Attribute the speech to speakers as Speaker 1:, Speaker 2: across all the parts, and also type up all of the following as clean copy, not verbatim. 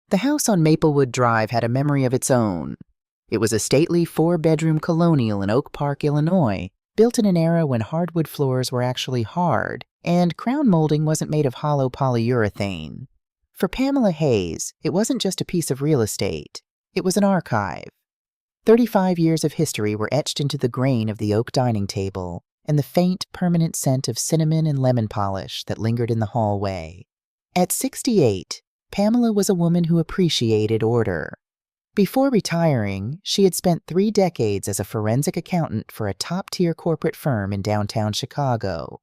Speaker 1: The house on Maplewood Drive had a memory of its own. It was a stately 4-bedroom colonial in Oak Park, Illinois, built in an era when hardwood floors were actually hard and crown molding wasn't made of hollow polyurethane. For Pamela Hayes, it wasn't just a piece of real estate. It was an archive. 35 years of history were etched into the grain of the oak dining table and the faint, permanent scent of cinnamon and lemon polish that lingered in the hallway. At 68, Pamela was a woman who appreciated order. Before retiring, she had spent 3 decades as a forensic accountant for a top-tier corporate firm in downtown Chicago.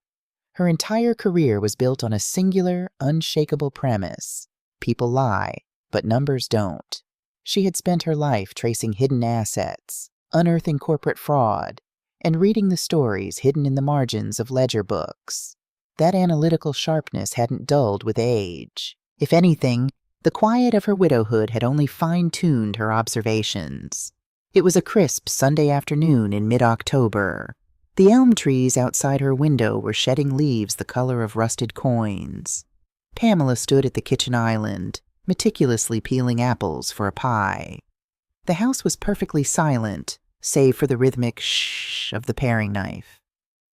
Speaker 1: Her entire career was built on a singular, unshakable premise. People lie, but numbers don't. She had spent her life tracing hidden assets, unearthing corporate fraud, and reading the stories hidden in the margins of ledger books. That analytical sharpness hadn't dulled with age. If anything, the quiet of her widowhood had only fine-tuned her observations. It was a crisp Sunday afternoon in mid-October. The elm trees outside her window were shedding leaves the color of rusted coins. Pamela stood at the kitchen island, meticulously peeling apples for a pie. The house was perfectly silent, save for the rhythmic shh of the paring knife.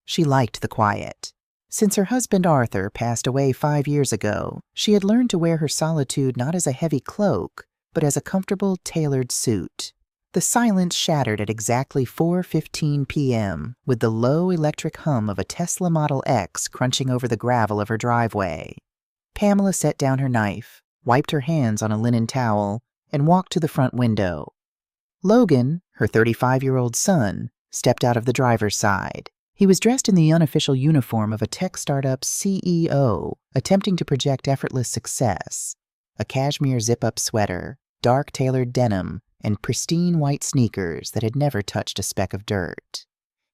Speaker 1: She liked the quiet. Since her husband Arthur passed away 5 years ago, she had learned to wear her solitude not as a heavy cloak, but as a comfortable, tailored suit. The silence shattered at exactly 4:15 p.m. with the low electric hum of a Tesla Model X crunching over the gravel of her driveway. Pamela set down her knife, wiped her hands on a linen towel, and walked to the front window. Logan, her 35-year-old son, stepped out of the driver's side. He was dressed in the unofficial uniform of a tech startup CEO, attempting to project effortless success. A cashmere zip-up sweater, dark tailored denim, and pristine white sneakers that had never touched a speck of dirt.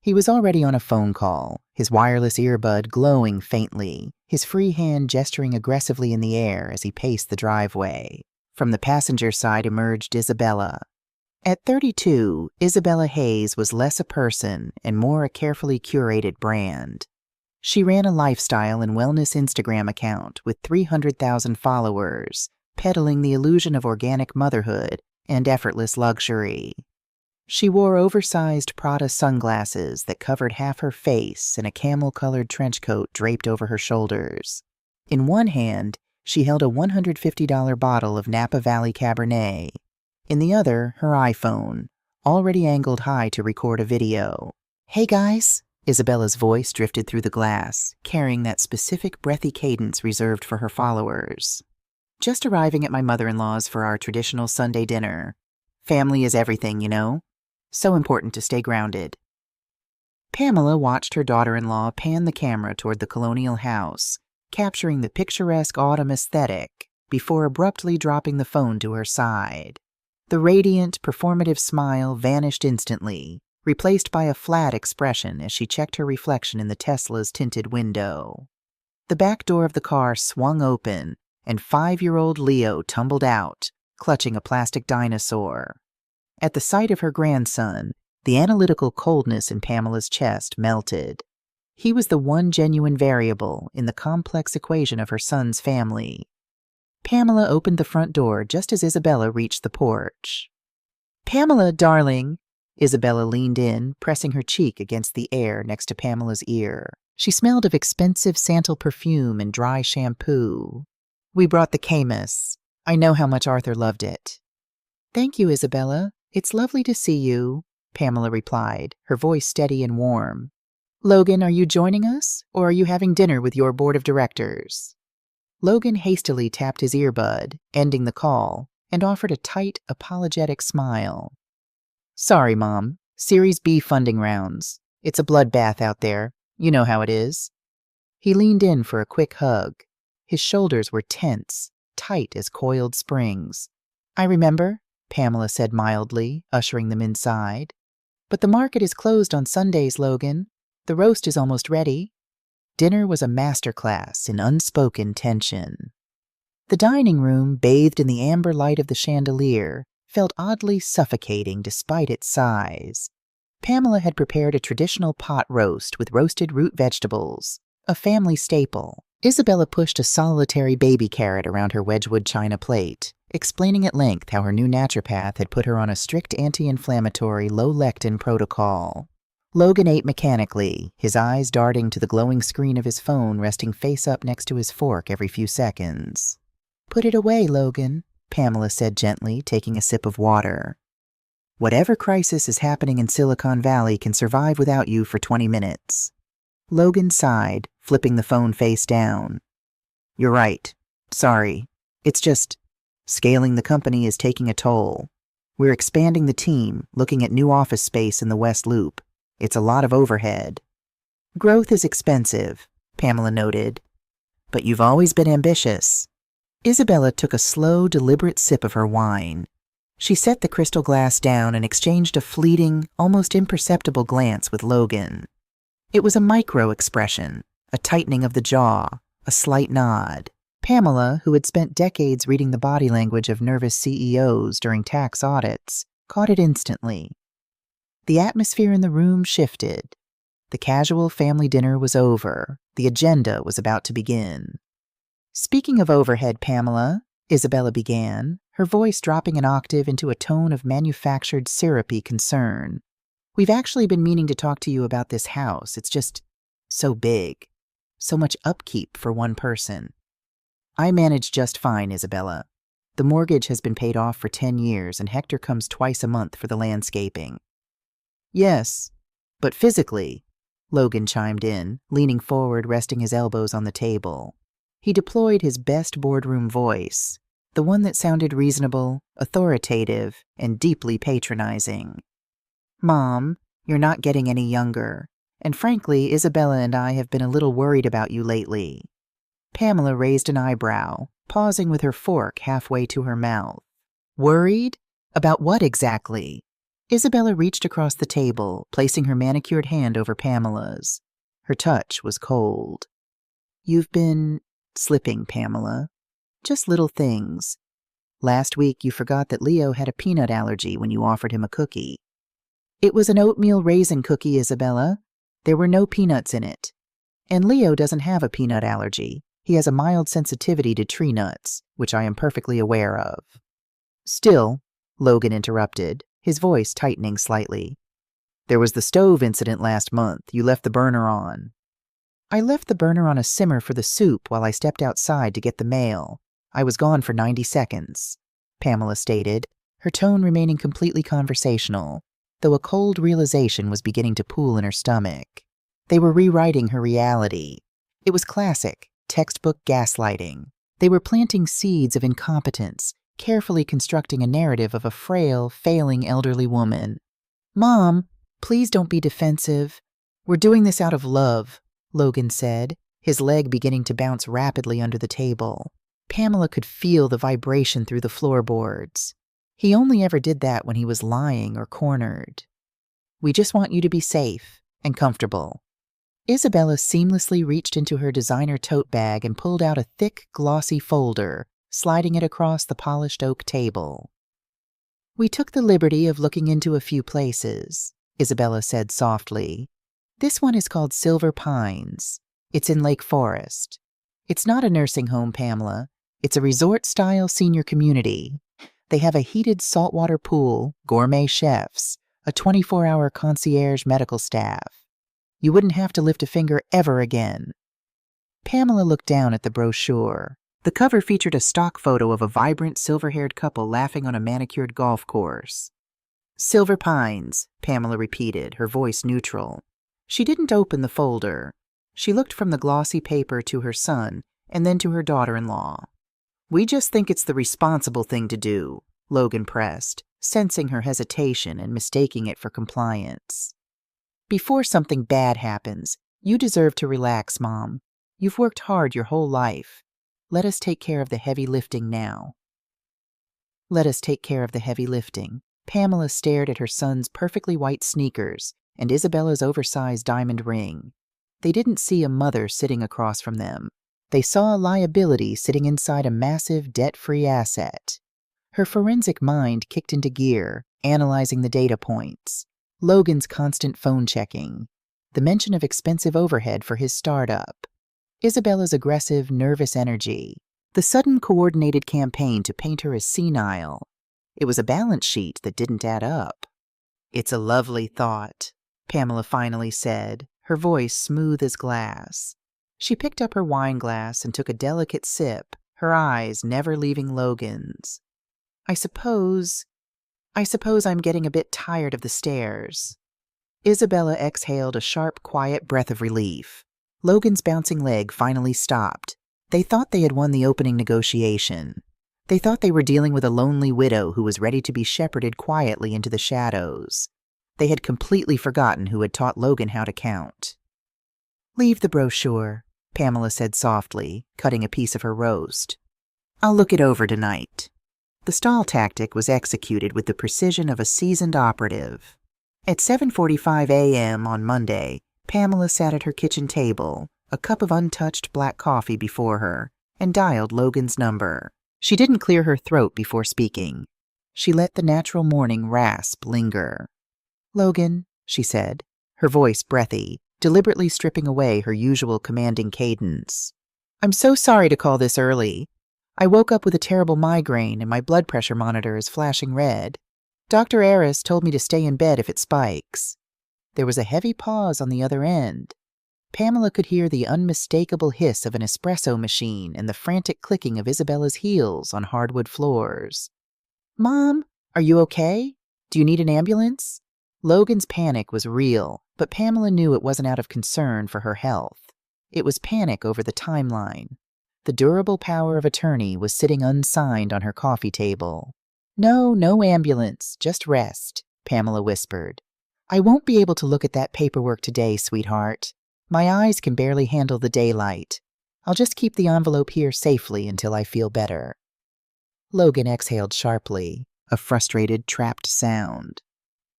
Speaker 1: He was already on a phone call, his wireless earbud glowing faintly, his free hand gesturing aggressively in the air as he paced the driveway. From the passenger side emerged Isabella. At 32, Isabella Hayes was less a person and more a carefully curated brand. She ran a lifestyle and wellness Instagram account with 300,000 followers, peddling the illusion of organic motherhood and effortless luxury. She wore oversized Prada sunglasses that covered half her face and a camel-colored trench coat draped over her shoulders. In one hand, she held a $150 bottle of Napa Valley Cabernet. In the other, her iPhone, already angled high to record a video. "Hey guys," Isabella's voice drifted through the glass, carrying that specific breathy cadence reserved for her followers. "Just arriving at my mother-in-law's for our traditional Sunday dinner. Family is everything, you know. So important to stay grounded." Pamela watched her daughter-in-law pan the camera toward the colonial house, capturing the picturesque autumn aesthetic before abruptly dropping the phone to her side. The radiant, performative smile vanished instantly, replaced by a flat expression as she checked her reflection in the Tesla's tinted window. The back door of the car swung open, and 5-year-old Leo tumbled out, clutching a plastic dinosaur. At the sight of her grandson, the analytical coldness in Pamela's chest melted. He was the one genuine variable in the complex equation of her son's family. Pamela opened the front door just as Isabella reached the porch. "Pamela, darling," Isabella leaned in, pressing her cheek against the air next to Pamela's ear. She smelled of expensive Santal perfume and dry shampoo. "We brought the Camus. I know how much Arthur loved it." "Thank you, Isabella. It's lovely to see you," Pamela replied, her voice steady and warm. "Logan, are you joining us, or are you having dinner with your board of directors?" Logan hastily tapped his earbud, ending the call, and offered a tight, apologetic smile. "Sorry, Mom. Series B funding rounds. It's a bloodbath out there. You know how it is." He leaned in for a quick hug. His shoulders were tense, tight as coiled springs. "I remember," Pamela said mildly, ushering them inside. "But the market is closed on Sundays, Logan. The roast is almost ready." Dinner was a masterclass in unspoken tension. The dining room, bathed in the amber light of the chandelier, felt oddly suffocating despite its size. Pamela had prepared a traditional pot roast with roasted root vegetables, a family staple. Isabella pushed a solitary baby carrot around her Wedgwood china plate, explaining at length how her new naturopath had put her on a strict anti-inflammatory low-lectin protocol. Logan ate mechanically, his eyes darting to the glowing screen of his phone resting face up next to his fork every few seconds. "Put it away, Logan," Pamela said gently, taking a sip of water. "Whatever crisis is happening in Silicon Valley can survive without you for 20 minutes. Logan sighed, flipping the phone face down. "You're right. Sorry. It's just, scaling the company is taking a toll. We're expanding the team, looking at new office space in the West Loop. It's a lot of overhead." "Growth is expensive," Pamela noted. "But you've always been ambitious." Isabella took a slow, deliberate sip of her wine. She set the crystal glass down and exchanged a fleeting, almost imperceptible glance with Logan. It was a micro-expression, a tightening of the jaw, a slight nod. Pamela, who had spent decades reading the body language of nervous CEOs during tax audits, caught it instantly. The atmosphere in the room shifted. The casual family dinner was over. The agenda was about to begin. "Speaking of overhead, Pamela," Isabella began, her voice dropping an octave into a tone of manufactured syrupy concern. "We've actually been meaning to talk to you about this house. It's just so big. So much upkeep for one person." "I manage just fine, Isabella. The mortgage has been paid off for 10 years and Hector comes twice a month for the landscaping." "Yes, but physically," Logan chimed in, leaning forward, resting his elbows on the table. He deployed his best boardroom voice, the one that sounded reasonable, authoritative, and deeply patronizing. "Mom, you're not getting any younger, and frankly, Isabella and I have been a little worried about you lately." Pamela raised an eyebrow, pausing with her fork halfway to her mouth. "Worried? About what exactly?" Isabella reached across the table, placing her manicured hand over Pamela's. Her touch was cold. "You've been slipping, Pamela. Just little things. Last week you forgot that Leo had a peanut allergy when you offered him a cookie." "It was an oatmeal raisin cookie, Isabella. There were no peanuts in it. And Leo doesn't have a peanut allergy. He has a mild sensitivity to tree nuts, which I am perfectly aware of." "Still," Logan interrupted, his voice tightening slightly. "There was the stove incident last month. You left the burner on." "I left the burner on a simmer for the soup while I stepped outside to get the mail. I was gone for 90 seconds, Pamela stated, her tone remaining completely conversational, though a cold realization was beginning to pool in her stomach. They were rewriting her reality. It was classic, textbook gaslighting. They were planting seeds of incompetence, carefully constructing a narrative of a frail, failing elderly woman. "Mom, please don't be defensive. We're doing this out of love," Logan said, his leg beginning to bounce rapidly under the table. Pamela could feel the vibration through the floorboards. He only ever did that when he was lying or cornered. "We just want you to be safe and comfortable." Isabella seamlessly reached into her designer tote bag and pulled out a thick, glossy folder, sliding it across the polished oak table. "We took the liberty of looking into a few places," Isabella said softly. "This one is called Silver Pines. It's in Lake Forest. It's not a nursing home, Pamela. It's a resort-style senior community. They have a heated saltwater pool, gourmet chefs, a 24-hour concierge medical staff. You wouldn't have to lift a finger ever again." Pamela looked down at the brochure. The cover featured a stock photo of a vibrant, silver-haired couple laughing on a manicured golf course. "Silver Pines," Pamela repeated, her voice neutral. She didn't open the folder. She looked from the glossy paper to her son and then to her daughter-in-law. "We just think it's the responsible thing to do," Logan pressed, sensing her hesitation and mistaking it for compliance. "Before something bad happens, you deserve to relax, Mom. You've worked hard your whole life. Let us take care of the heavy lifting now." "Let us take care of the heavy lifting." Pamela stared at her son's perfectly white sneakers and Isabella's oversized diamond ring. They didn't see a mother sitting across from them. They saw a liability sitting inside a massive, debt-free asset. Her forensic mind kicked into gear, analyzing the data points. Logan's constant phone checking. The mention of expensive overhead for his startup. Isabella's aggressive, nervous energy. The sudden coordinated campaign to paint her as senile. It was a balance sheet that didn't add up. "It's a lovely thought," Pamela finally said, her voice smooth as glass. She picked up her wine glass and took a delicate sip, her eyes never leaving Logan's. I suppose I'm getting a bit tired of the stairs." Isabella exhaled a sharp, quiet breath of relief. Logan's bouncing leg finally stopped. They thought they had won the opening negotiation. They thought they were dealing with a lonely widow who was ready to be shepherded quietly into the shadows. They had completely forgotten who had taught Logan how to count. "Leave the brochure," Pamela said softly, cutting a piece of her roast. "I'll look it over tonight." The stall tactic was executed with the precision of a seasoned operative. At 7:45 a.m. on Monday, Pamela sat at her kitchen table, a cup of untouched black coffee before her, and dialed Logan's number. She didn't clear her throat before speaking. She let the natural morning rasp linger. "Logan," she said, her voice breathy, deliberately stripping away her usual commanding cadence. "I'm so sorry to call this early. I woke up with a terrible migraine and my blood pressure monitor is flashing red. Dr. Aris told me to stay in bed if it spikes." There was a heavy pause on the other end. Pamela could hear the unmistakable hiss of an espresso machine and the frantic clicking of Isabella's heels on hardwood floors. "Mom, are you okay? Do you need an ambulance?" Logan's panic was real, but Pamela knew it wasn't out of concern for her health. It was panic over the timeline. The durable power of attorney was sitting unsigned on her coffee table. No ambulance, just rest," Pamela whispered. "I won't be able to look at that paperwork today, sweetheart. My eyes can barely handle the daylight. I'll just keep the envelope here safely until I feel better." Logan exhaled sharply, a frustrated, trapped sound.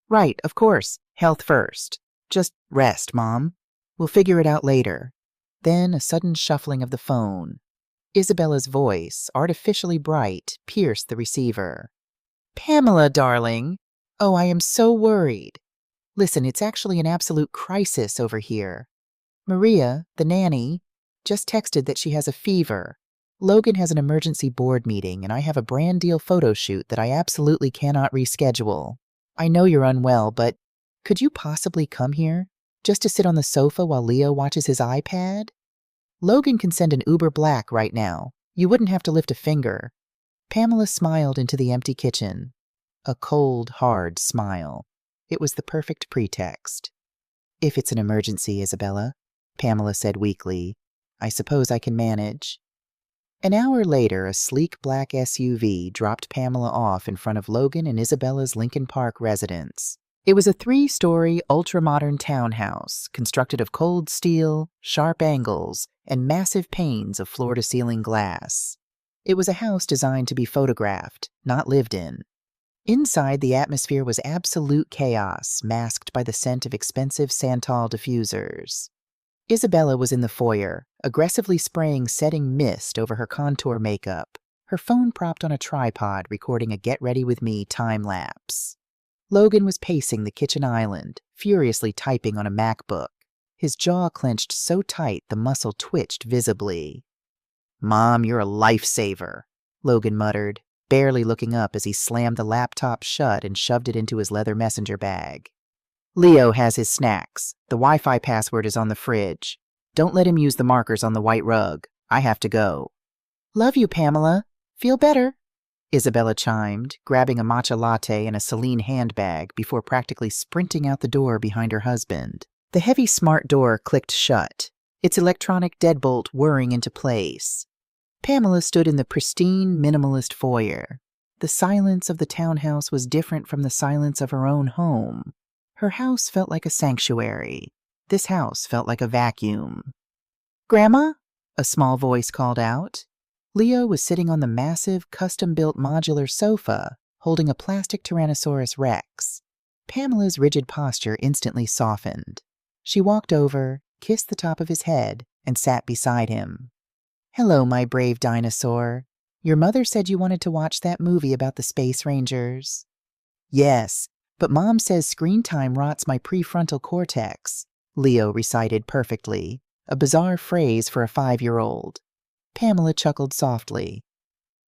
Speaker 1: "Right, of course. Health first. Just rest, Mom. We'll figure it out later." Then a sudden shuffling of the phone. Isabella's voice, artificially bright, pierced the receiver. "Pamela, darling. Oh, I am so worried. Listen, it's actually an absolute crisis over here. Maria, the nanny, just texted that she has a fever. Logan has an emergency board meeting, and I have a brand deal photo shoot that I absolutely cannot reschedule. I know you're unwell, but could you possibly come here, just to sit on the sofa while Leo watches his iPad? Logan can send an Uber Black right now. You wouldn't have to lift a finger." Pamela smiled into the empty kitchen. A cold, hard smile. It was the perfect pretext. "If it's an emergency, Isabella," Pamela said weakly, "I suppose I can manage." An hour later, a sleek black SUV dropped Pamela off in front of Logan and Isabella's Lincoln Park residence. It was a 3-story, ultra-modern townhouse constructed of cold steel, sharp angles, and massive panes of floor-to-ceiling glass. It was a house designed to be photographed, not lived in. Inside, the atmosphere was absolute chaos, masked by the scent of expensive Santal diffusers. Isabella was in the foyer, aggressively spraying setting mist over her contour makeup, her phone propped on a tripod recording a Get Ready With Me time-lapse. Logan was pacing the kitchen island, furiously typing on a MacBook, his jaw clenched so tight the muscle twitched visibly. "Mom, you're a lifesaver," Logan muttered, barely looking up as he slammed the laptop shut and shoved it into his leather messenger bag. "Leo has his snacks. The Wi-Fi password is on the fridge. Don't let him use the markers on the white rug. I have to go." "Love you, Pamela. Feel better," Isabella chimed, grabbing a matcha latte and a Celine handbag before practically sprinting out the door behind her husband. The heavy smart door clicked shut, its electronic deadbolt whirring into place. Pamela stood in the pristine, minimalist foyer. The silence of the townhouse was different from the silence of her own home. Her house felt like a sanctuary. This house felt like a vacuum. "Grandma?" a small voice called out. Leo was sitting on the massive, custom-built modular sofa, holding a plastic Tyrannosaurus Rex. Pamela's rigid posture instantly softened. She walked over, kissed the top of his head, and sat beside him. "Hello, my brave dinosaur. Your mother said you wanted to watch that movie about the Space Rangers." "Yes, but Mom says screen time rots my prefrontal cortex," Leo recited perfectly, a bizarre phrase for a 5-year-old. Pamela chuckled softly.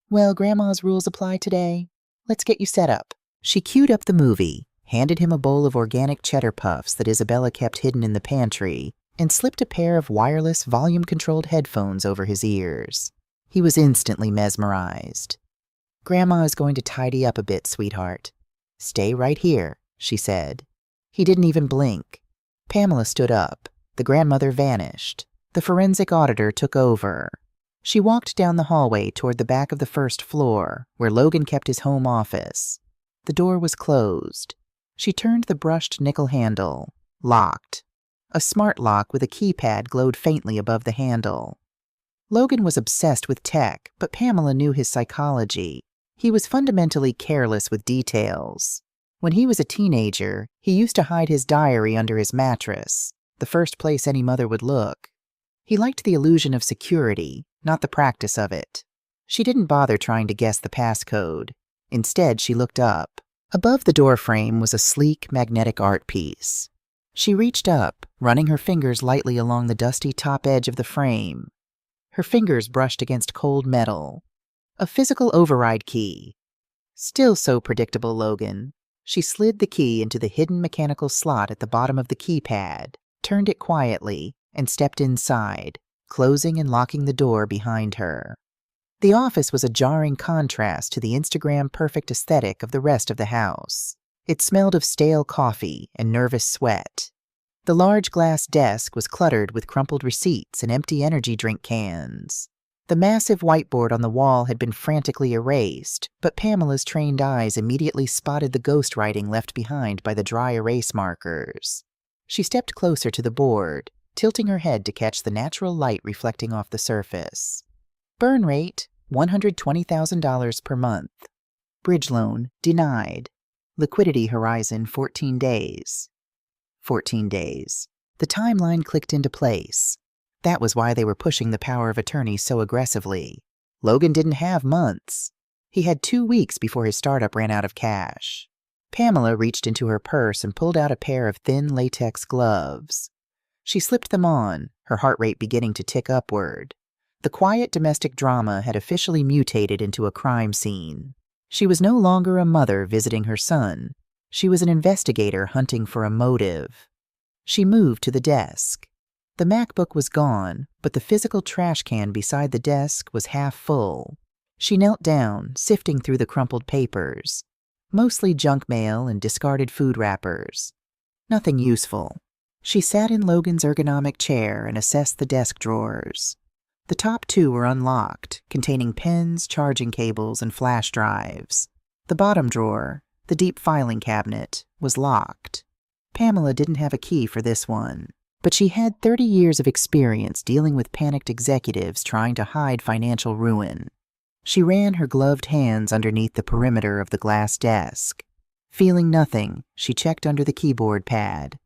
Speaker 1: Well, Grandma's rules apply today. Let's get you set up. She queued up the movie, handed him a bowl of organic cheddar puffs that Isabella kept hidden in the pantry, and slipped a pair of wireless, volume-controlled headphones over his ears. He was instantly mesmerized. Grandma is going to tidy up a bit, sweetheart. Stay right here, she said. He didn't even blink. Pamela stood up. The grandmother vanished. The forensic auditor took over. She walked down the hallway toward the back of the first floor, where Logan kept his home office. The door was closed. She turned the brushed nickel handle. Locked. A smart lock with a keypad glowed faintly above the handle. Logan was obsessed with tech, but Pamela knew his psychology. He was fundamentally careless with details. When he was a teenager, he used to hide his diary under his mattress, the first place any mother would look. He liked the illusion of security, not the practice of it. She didn't bother trying to guess the passcode. Instead, she looked up. Above the doorframe was a sleek, magnetic art piece. She reached up, running her fingers lightly along the dusty top edge of the frame. Her fingers brushed against cold metal. A physical override key. Still so predictable, Logan. She slid the key into the hidden mechanical slot at the bottom of the keypad, turned it quietly, and stepped inside, closing and locking the door behind her. The office was a jarring contrast to the Instagram-perfect aesthetic of the rest of the house. It smelled of stale coffee and nervous sweat. The large glass desk was cluttered with crumpled receipts and empty energy drink cans. The massive whiteboard on the wall had been frantically erased, but Pamela's trained eyes immediately spotted the ghostwriting left behind by the dry erase markers. She stepped closer to the board, tilting her head to catch the natural light reflecting off the surface. Burn rate, $120,000 per month. Bridge loan, denied. Liquidity horizon, 14 days. 14 days. The timeline clicked into place. That was why they were pushing the power of attorney so aggressively. Logan didn't have months. He had 2 weeks before his startup ran out of cash. Pamela reached into her purse and pulled out a pair of thin latex gloves. She slipped them on, her heart rate beginning to tick upward. The quiet domestic drama had officially mutated into a crime scene. She was no longer a mother visiting her son. She was an investigator hunting for a motive. She moved to the desk. The MacBook was gone, but the physical trash can beside the desk was half full. She knelt down, sifting through the crumpled papers. Mostly junk mail and discarded food wrappers. Nothing useful. She sat in Logan's ergonomic chair and assessed the desk drawers. The top 2 were unlocked, containing pens, charging cables, and flash drives. The bottom drawer, the deep filing cabinet, was locked. Pamela didn't have a key for this one, but she had 30 years of experience dealing with panicked executives trying to hide financial ruin. She ran her gloved hands underneath the perimeter of the glass desk. Feeling nothing, she checked under the keyboard pad.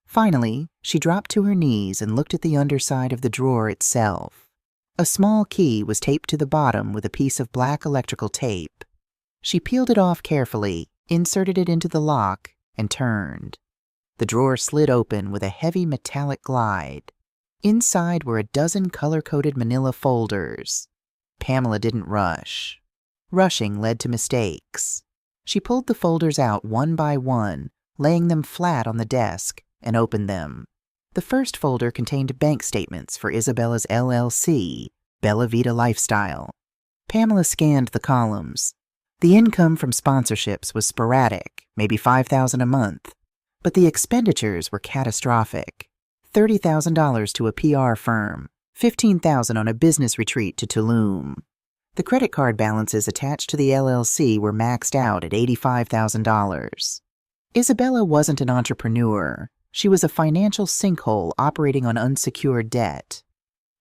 Speaker 1: Finally, she dropped to her knees and looked at the underside of the drawer itself. A small key was taped to the bottom with a piece of black electrical tape. She peeled it off carefully, inserted it into the lock, and turned. The drawer slid open with a heavy metallic glide. Inside were a dozen color-coded manila folders. Pamela didn't rush. Rushing led to mistakes. She pulled the folders out one by one, laying them flat on the desk, and opened them. The first folder contained bank statements for Isabella's LLC, Bella Vita Lifestyle. Pamela scanned the columns. The income from sponsorships was sporadic, maybe $5,000 a month, but the expenditures were catastrophic. $30,000 to a PR firm, $15,000 on a business retreat to Tulum. The credit card balances attached to the LLC were maxed out at $85,000. Isabella wasn't an entrepreneur. She was a financial sinkhole operating on unsecured debt.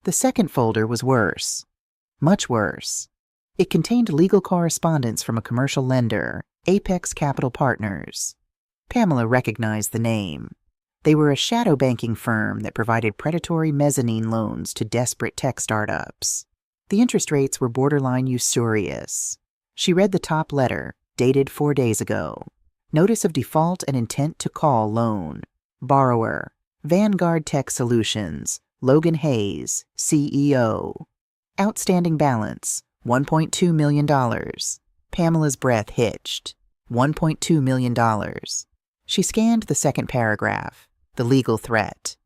Speaker 1: The second folder was worse. Much worse. It contained legal correspondence from a commercial lender, Apex Capital Partners. Pamela recognized the name. They were a shadow banking firm that provided predatory mezzanine loans to desperate tech startups. The interest rates were borderline usurious. She read the top letter, dated 4 days ago. Notice of default and intent to call loan. Borrower, Vanguard Tech Solutions, Logan Hayes, CEO. Outstanding balance, $1.2 million. Pamela's breath hitched. $1.2 million. She scanned the second paragraph, the legal threat.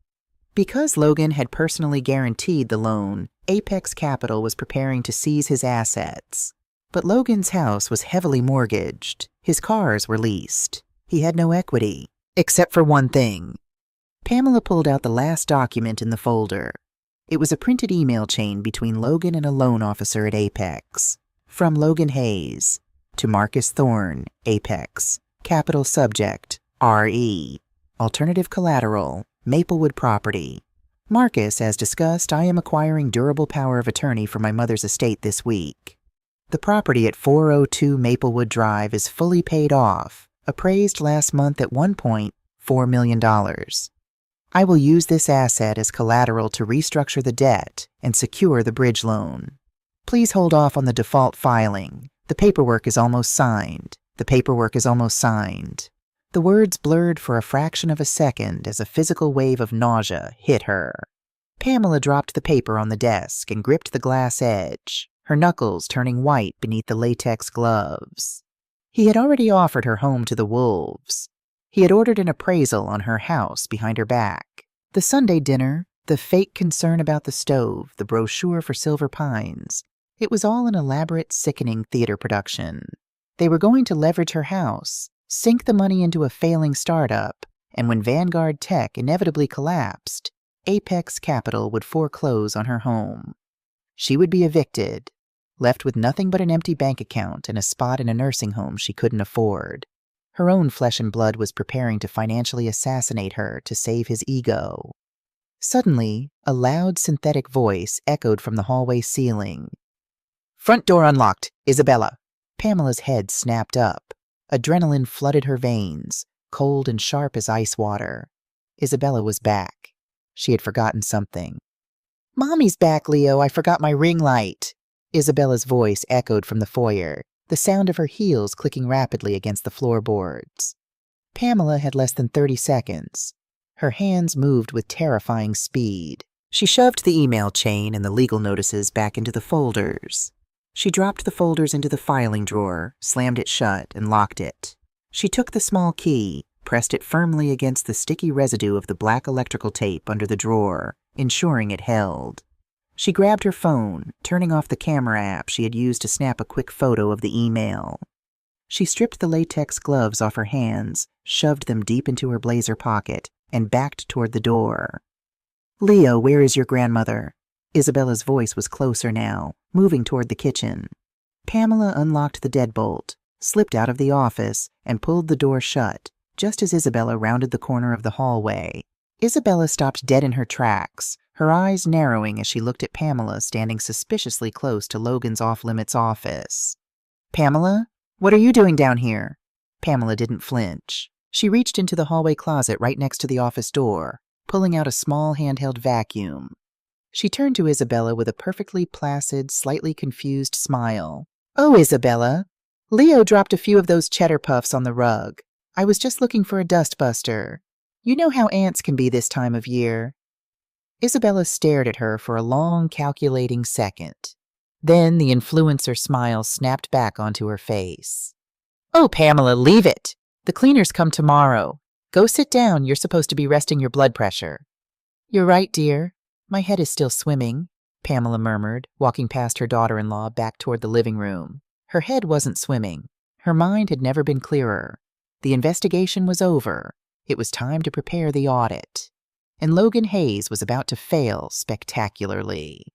Speaker 1: Because Logan had personally guaranteed the loan, Apex Capital was preparing to seize his assets. But Logan's house was heavily mortgaged. His cars were leased. He had no equity, except for one thing. Pamela pulled out the last document in the folder. It was a printed email chain between Logan and a loan officer at Apex. From Logan Hayes to Marcus Thorne, Apex. Capital subject, RE. Alternative collateral, Maplewood property. Marcus, as discussed, I am acquiring durable power of attorney for my mother's estate this week. The property at 402 Maplewood Drive is fully paid off, appraised last month at $1.4 million. I will use this asset as collateral to restructure the debt and secure the bridge loan. Please hold off on the default filing. The paperwork is almost signed. The paperwork is almost signed. The words blurred for a fraction of a second as a physical wave of nausea hit her. Pamela dropped the paper on the desk and gripped the glass edge, her knuckles turning white beneath the latex gloves. He had already offered her home to the wolves. He had ordered an appraisal on her house behind her back. The Sunday dinner, the fake concern about the stove, the brochure for Silver Pines. It was all an elaborate, sickening theater production. They were going to leverage her house, sink the money into a failing startup, and when Vanguard Tech inevitably collapsed, Apex Capital would foreclose on her home. She would be evicted, left with nothing but an empty bank account and a spot in a nursing home she couldn't afford. Her own flesh and blood was preparing to financially assassinate her to save his ego. Suddenly, a loud synthetic voice echoed from the hallway ceiling. "Front door unlocked. Isabella." Pamela's head snapped up. Adrenaline flooded her veins, cold and sharp as ice water. Isabella was back. She had forgotten something. "Mommy's back, Leo. I forgot my ring light." Isabella's voice echoed from the foyer, the sound of her heels clicking rapidly against the floorboards. Pamela had less than 30 seconds. Her hands moved with terrifying speed. She shoved the email chain and the legal notices back into the folders. She dropped the folders into the filing drawer, slammed it shut, and locked it. She took the small key, pressed it firmly against the sticky residue of the black electrical tape under the drawer, ensuring it held. She grabbed her phone, turning off the camera app she had used to snap a quick photo of the email. She stripped the latex gloves off her hands, shoved them deep into her blazer pocket, and backed toward the door. "Leo, where is your grandmother?" Isabella's voice was closer now, moving toward the kitchen. Pamela unlocked the deadbolt, slipped out of the office, and pulled the door shut, just as Isabella rounded the corner of the hallway. Isabella stopped dead in her tracks, her eyes narrowing as she looked at Pamela standing suspiciously close to Logan's off-limits office. "Pamela? What are you doing down here?" Pamela didn't flinch. She reached into the hallway closet right next to the office door, pulling out a small handheld vacuum. She turned to Isabella with a perfectly placid, slightly confused smile. "Oh, Isabella. Leo dropped a few of those cheddar puffs on the rug. I was just looking for a dustbuster. You know how ants can be this time of year." Isabella stared at her for a long, calculating second. Then the influencer smile snapped back onto her face. "Oh, Pamela, leave it. The cleaners come tomorrow. Go sit down. You're supposed to be resting your blood pressure." "You're right, dear. My head is still swimming," Pamela murmured, walking past her daughter-in-law back toward the living room. Her head wasn't swimming. Her mind had never been clearer. The investigation was over. It was time to prepare the audit. And Logan Hayes was about to fail spectacularly.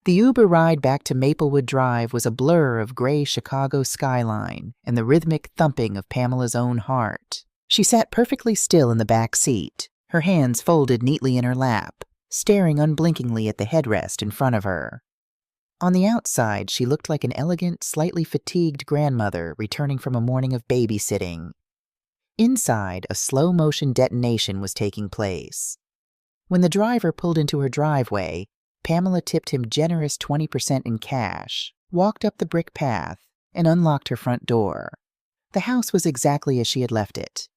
Speaker 1: The Uber ride back to Maplewood Drive was a blur of gray Chicago skyline and the rhythmic thumping of Pamela's own heart. She sat perfectly still in the back seat, her hands folded neatly in her lap, staring unblinkingly at the headrest in front of her. On the outside, she looked like an elegant, slightly fatigued grandmother returning from a morning of babysitting. Inside, a slow-motion detonation was taking place. When the driver pulled into her driveway, Pamela tipped him generous 20% in cash, walked up the brick path, and unlocked her front door. The house was exactly as she had left it.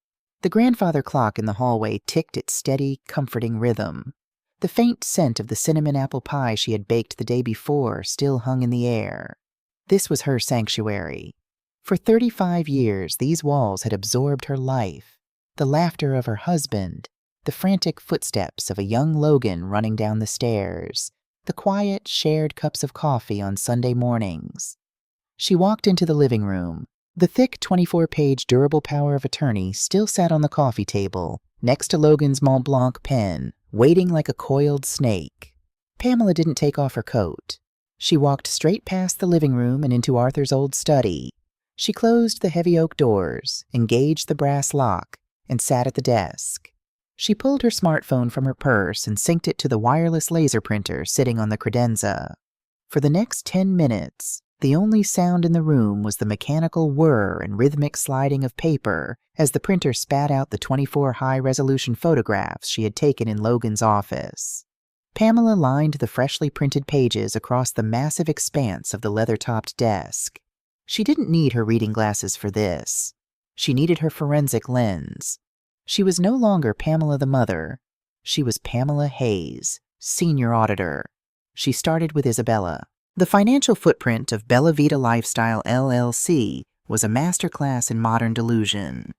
Speaker 1: The grandfather clock in the hallway ticked its steady, comforting rhythm. The faint scent of the cinnamon apple pie she had baked the day before still hung in the air. This was her sanctuary. For 35 years, these walls had absorbed her life, the laughter of her husband, the frantic footsteps of a young Logan running down the stairs, the quiet, shared cups of coffee on Sunday mornings. She walked into the living room. The thick 24-page durable power of attorney still sat on the coffee table, next to Logan's Mont Blanc pen, waiting like a coiled snake. Pamela didn't take off her coat. She walked straight past the living room and into Arthur's old study. She closed the heavy oak doors, engaged the brass lock, and sat at the desk. She pulled her smartphone from her purse and synced it to the wireless laser printer sitting on the credenza. For the next 10 minutes, the only sound in the room was the mechanical whir and rhythmic sliding of paper as the printer spat out the 24 high-resolution photographs she had taken in Logan's office. Pamela lined the freshly printed pages across the massive expanse of the leather-topped desk. She didn't need her reading glasses for this. She needed her forensic lens. She was no longer Pamela the mother. She was Pamela Hayes, senior auditor. She started with Isabella. The financial footprint of Bella Vita Lifestyle LLC was a masterclass in modern delusion.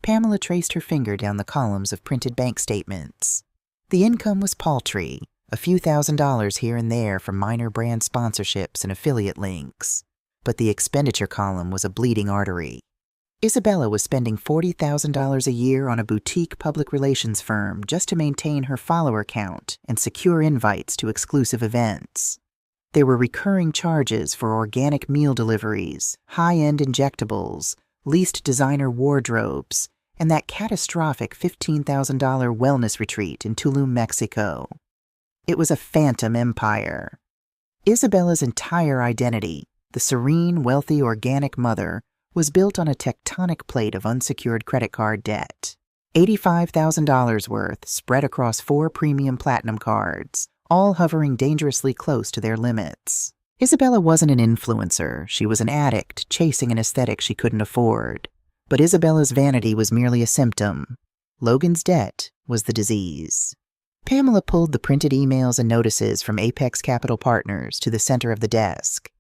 Speaker 1: Pamela traced her finger down the columns of printed bank statements. The income was paltry, a few $1,000s here and there from minor brand sponsorships and affiliate links. But the expenditure column was a bleeding artery. Isabella was spending $40,000 a year on a boutique public relations firm just to maintain her follower count and secure invites to exclusive events. There were recurring charges for organic meal deliveries, high-end injectables, leased designer wardrobes, and that catastrophic $15,000 wellness retreat in Tulum, Mexico. It was a phantom empire. Isabella's entire identity, the serene, wealthy, organic mother, was built on a tectonic plate of unsecured credit card debt. $85,000 worth spread across 4 premium platinum cards, all hovering dangerously close to their limits. Isabella wasn't an influencer. She was an addict chasing an aesthetic she couldn't afford. But Isabella's vanity was merely a symptom. Logan's debt was the disease. Pamela pulled the printed emails and notices from Apex Capital Partners to the center of the desk.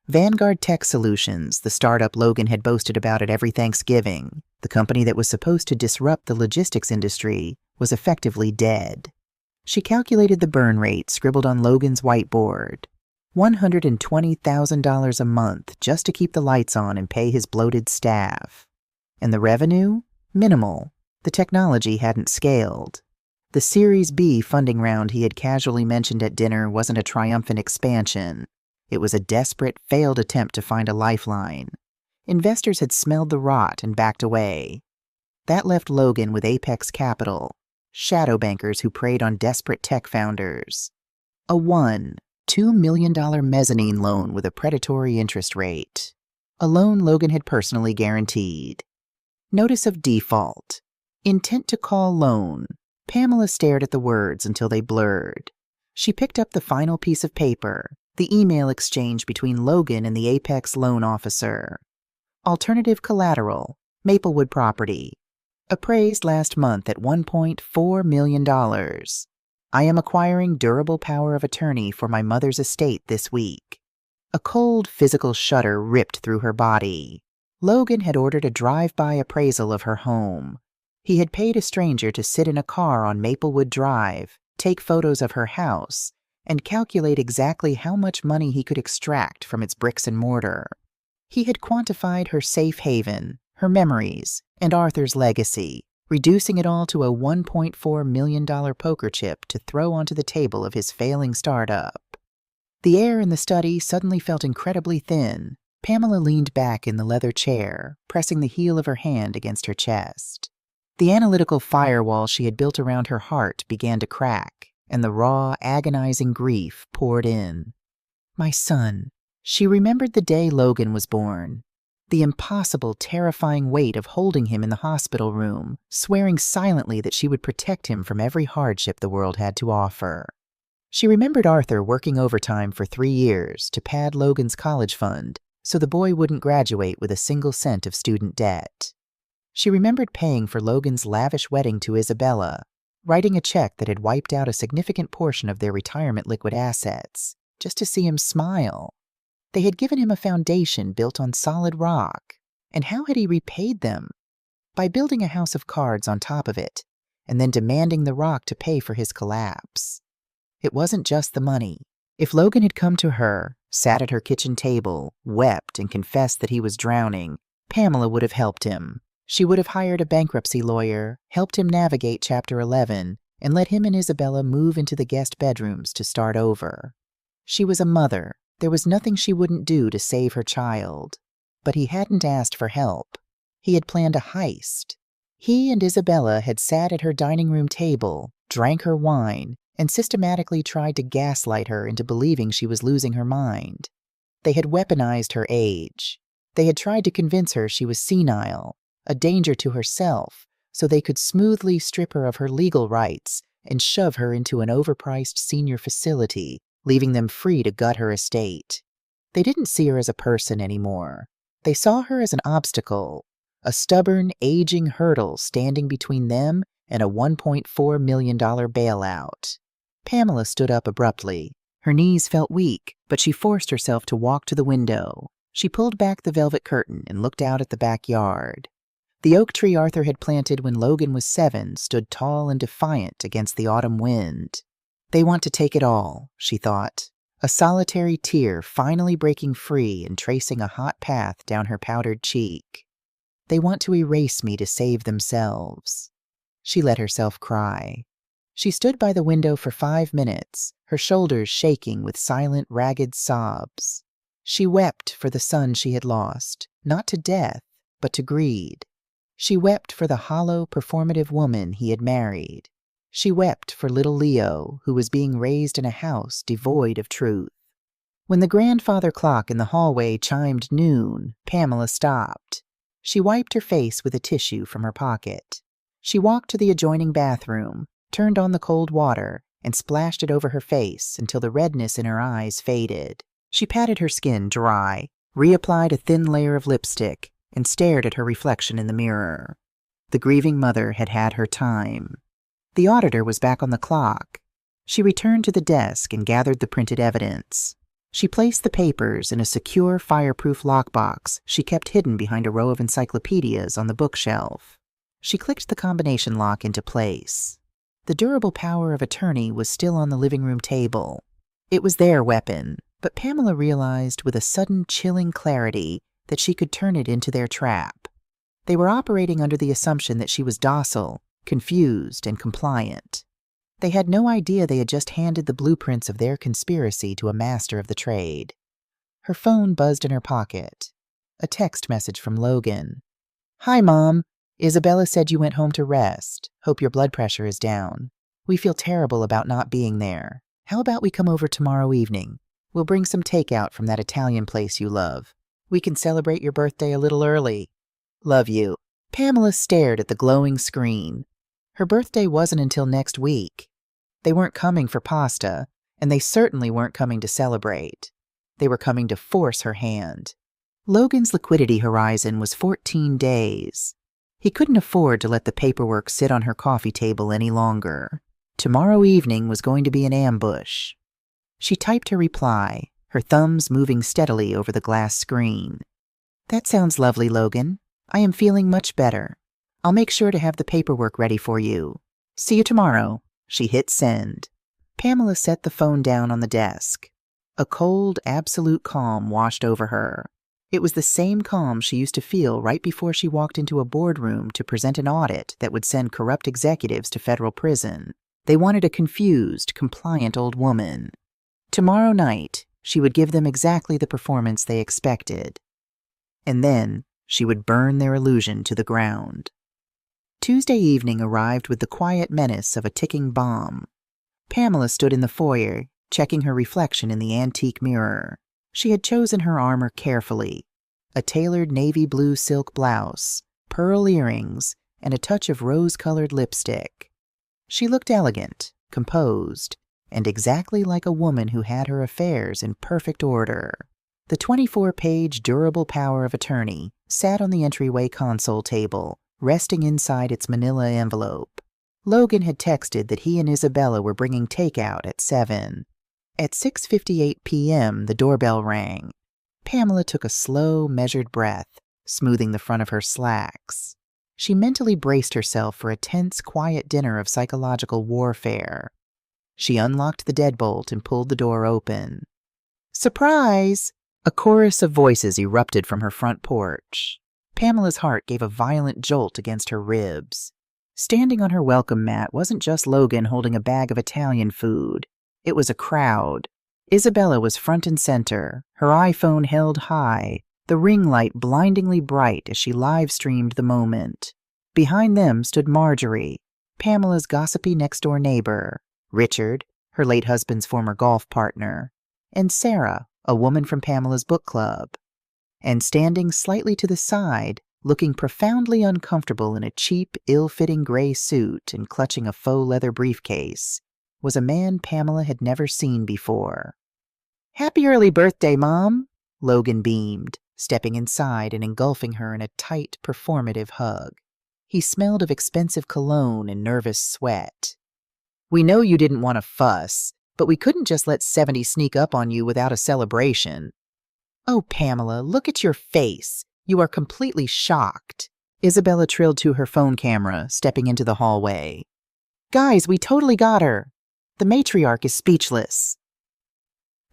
Speaker 1: Vanguard Tech Solutions, the startup Logan had boasted about at every Thanksgiving, the company that was supposed to disrupt the logistics industry, was effectively dead. She calculated the burn rate scribbled on Logan's whiteboard. $120,000 a month just to keep the lights on and pay his bloated staff. And the revenue? Minimal. The technology hadn't scaled. The Series B funding round he had casually mentioned at dinner wasn't a triumphant expansion. It was a desperate, failed attempt to find a lifeline. Investors had smelled the rot and backed away. That left Logan with Apex Capital, shadow bankers who preyed on desperate tech founders. A $2 million mezzanine loan with a predatory interest rate. A loan Logan had personally guaranteed. Notice of default. Intent to call loan. Pamela stared at the words until they blurred. She picked up the final piece of paper, the email exchange between Logan and the Apex loan officer. Alternative collateral, Maplewood property. Appraised last month at $1.4 million. I am acquiring durable power of attorney for my mother's estate this week. A cold physical shudder ripped through her body. Logan had ordered a drive-by appraisal of her home. He had paid a stranger to sit in a car on Maplewood Drive, take photos of her house, and calculate exactly how much money he could extract from its bricks and mortar. He had quantified her safe haven, her memories, and Arthur's legacy, reducing it all to a $1.4 million poker chip to throw onto the table of his failing startup. The air in the study suddenly felt incredibly thin. Pamela leaned back in the leather chair, pressing the heel of her hand against her chest. The analytical firewall she had built around her heart began to crack, and the raw, agonizing grief poured in. My son. She remembered the day Logan was born. The impossible, terrifying weight of holding him in the hospital room, swearing silently that she would protect him from every hardship the world had to offer. She remembered Arthur working overtime for 3 years to pad Logan's college fund so the boy wouldn't graduate with a single cent of student debt. She remembered paying for Logan's lavish wedding to Isabella, writing a check that had wiped out a significant portion of their retirement liquid assets, just to see him smile. They had given him a foundation built on solid rock, and how had he repaid them? By building a house of cards on top of it, and then demanding the rock to pay for his collapse. It wasn't just the money. If Logan had come to her, sat at her kitchen table, wept, and confessed that he was drowning, Pamela would have helped him. She would have hired a bankruptcy lawyer, helped him navigate Chapter 11, and let him and Isabella move into the guest bedrooms to start over. She was a mother. There was nothing she wouldn't do to save her child. But he hadn't asked for help. He had planned a heist. He and Isabella had sat at her dining room table, drank her wine, and systematically tried to gaslight her into believing she was losing her mind. They had weaponized her age. They had tried to convince her she was senile, a danger to herself, so they could smoothly strip her of her legal rights and shove her into an overpriced senior facility, leaving them free to gut her estate. They didn't see her as a person anymore. They saw her as an obstacle, a stubborn, aging hurdle standing between them and a $1.4 million bailout. Pamela stood up abruptly. Her knees felt weak, but she forced herself to walk to the window. She pulled back the velvet curtain and looked out at the backyard. The oak tree Arthur had planted when Logan was 7 stood tall and defiant against the autumn wind. They want to take it all, she thought, a solitary tear finally breaking free and tracing a hot path down her powdered cheek. They want to erase me to save themselves. She let herself cry. She stood by the window for 5 minutes, her shoulders shaking with silent, ragged sobs. She wept for the son she had lost, not to death, but to greed. She wept for the hollow, performative woman he had married. She wept for little Leo, who was being raised in a house devoid of truth. When the grandfather clock in the hallway chimed noon, Pamela stopped. She wiped her face with a tissue from her pocket. She walked to the adjoining bathroom, turned on the cold water, and splashed it over her face until the redness in her eyes faded. She patted her skin dry, reapplied a thin layer of lipstick, and stared at her reflection in the mirror. The grieving mother had had her time. The auditor was back on the clock. She returned to the desk and gathered the printed evidence. She placed the papers in a secure, fireproof lockbox she kept hidden behind a row of encyclopedias on the bookshelf. She clicked the combination lock into place. The durable power of attorney was still on the living room table. It was their weapon, but Pamela realized with a sudden chilling clarity that she could turn it into their trap. They were operating under the assumption that she was docile, confused, and compliant. They had no idea they had just handed the blueprints of their conspiracy to a master of the trade. Her phone buzzed in her pocket. A text message from Logan. "Hi, Mom. Isabella said you went home to rest. Hope your blood pressure is down. We feel terrible about not being there. How about we come over tomorrow evening? We'll bring some takeout from that Italian place you love. We can celebrate your birthday a little early. Love you." Pamela stared at the glowing screen. Her birthday wasn't until next week. They weren't coming for pasta, and they certainly weren't coming to celebrate. They were coming to force her hand. Logan's liquidity horizon was 14 days. He couldn't afford to let the paperwork sit on her coffee table any longer. Tomorrow evening was going to be an ambush. She typed her reply, her thumbs moving steadily over the glass screen. "That sounds lovely, Logan. I am feeling much better. I'll make sure to have the paperwork ready for you. See you tomorrow." She hit send. Pamela set the phone down on the desk. A cold, absolute calm washed over her. It was the same calm she used to feel right before she walked into a boardroom to present an audit that would send corrupt executives to federal prison. They wanted a confused, compliant old woman. Tomorrow night, she would give them exactly the performance they expected. And then she would burn their illusion to the ground. Tuesday evening arrived with the quiet menace of a ticking bomb. Pamela stood in the foyer, checking her reflection in the antique mirror. She had chosen her armor carefully. A tailored navy blue silk blouse, pearl earrings, and a touch of rose-colored lipstick. She looked elegant, composed, and exactly like a woman who had her affairs in perfect order. The 24-page durable power of attorney sat on the entryway console table, resting inside its manila envelope. Logan had texted that he and Isabella were bringing takeout at 7. At 6:58 p.m., the doorbell rang. Pamela took a slow, measured breath, smoothing the front of her slacks. She mentally braced herself for a tense, quiet dinner of psychological warfare. She unlocked the deadbolt and pulled the door open. "Surprise!" A chorus of voices erupted from her front porch. Pamela's heart gave a violent jolt against her ribs. Standing on her welcome mat wasn't just Logan holding a bag of Italian food. It was a crowd. Isabella was front and center, her iPhone held high, the ring light blindingly bright as she live-streamed the moment. Behind them stood Marjorie, Pamela's gossipy next-door neighbor, Richard, her late husband's former golf partner, and Sarah, a woman from Pamela's book club. And standing slightly to the side, looking profoundly uncomfortable in a cheap, ill-fitting gray suit and clutching a faux leather briefcase, was a man Pamela had never seen before. "Happy early birthday, Mom!" Logan beamed, stepping inside and engulfing her in a tight, performative hug. He smelled of expensive cologne and nervous sweat. "We know you didn't want to fuss, but we couldn't just let 70 sneak up on you without a celebration." "Oh, Pamela, look at your face. You are completely shocked." Isabella trilled to her phone camera, stepping into the hallway. "Guys, we totally got her. The matriarch is speechless."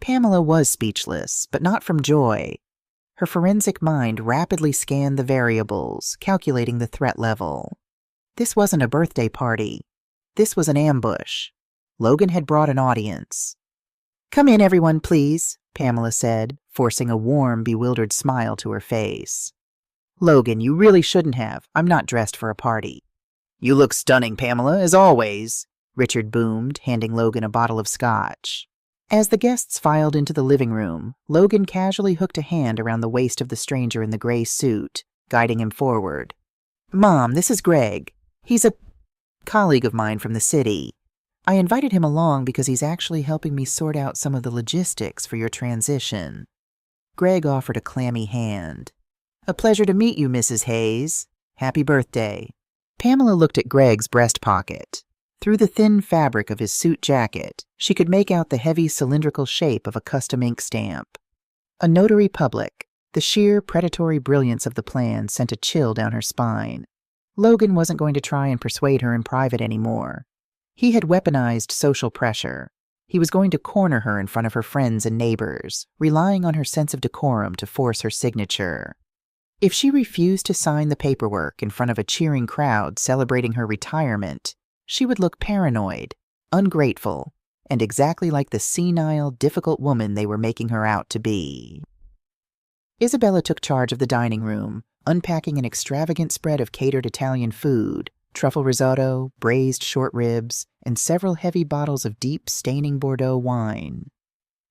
Speaker 1: Pamela was speechless, but not from joy. Her forensic mind rapidly scanned the variables, calculating the threat level. This wasn't a birthday party. This was an ambush. Logan had brought an audience. "Come in, everyone, please," Pamela said, forcing a warm, bewildered smile to her face. "Logan, you really shouldn't have. I'm not dressed for a party." "You look stunning, Pamela, as always," Richard boomed, handing Logan a bottle of scotch. As the guests filed into the living room, Logan casually hooked a hand around the waist of the stranger in the gray suit, guiding him forward. "Mom, this is Greg. He's a colleague of mine from the city. I invited him along because he's actually helping me sort out some of the logistics for your transition." Greg offered a clammy hand. "A pleasure to meet you, Mrs. Hayes. Happy birthday." Pamela looked at Greg's breast pocket. Through the thin fabric of his suit jacket, she could make out the heavy cylindrical shape of a custom ink stamp. A notary public, the sheer predatory brilliance of the plan sent a chill down her spine. Logan wasn't going to try and persuade her in private anymore. He had weaponized social pressure. He was going to corner her in front of her friends and neighbors, relying on her sense of decorum to force her signature. If she refused to sign the paperwork in front of a cheering crowd celebrating her retirement, she would look paranoid, ungrateful, and exactly like the senile, difficult woman they were making her out to be. Isabella took charge of the dining room, unpacking an extravagant spread of catered Italian food, truffle risotto, braised short ribs, and several heavy bottles of deep, staining Bordeaux wine.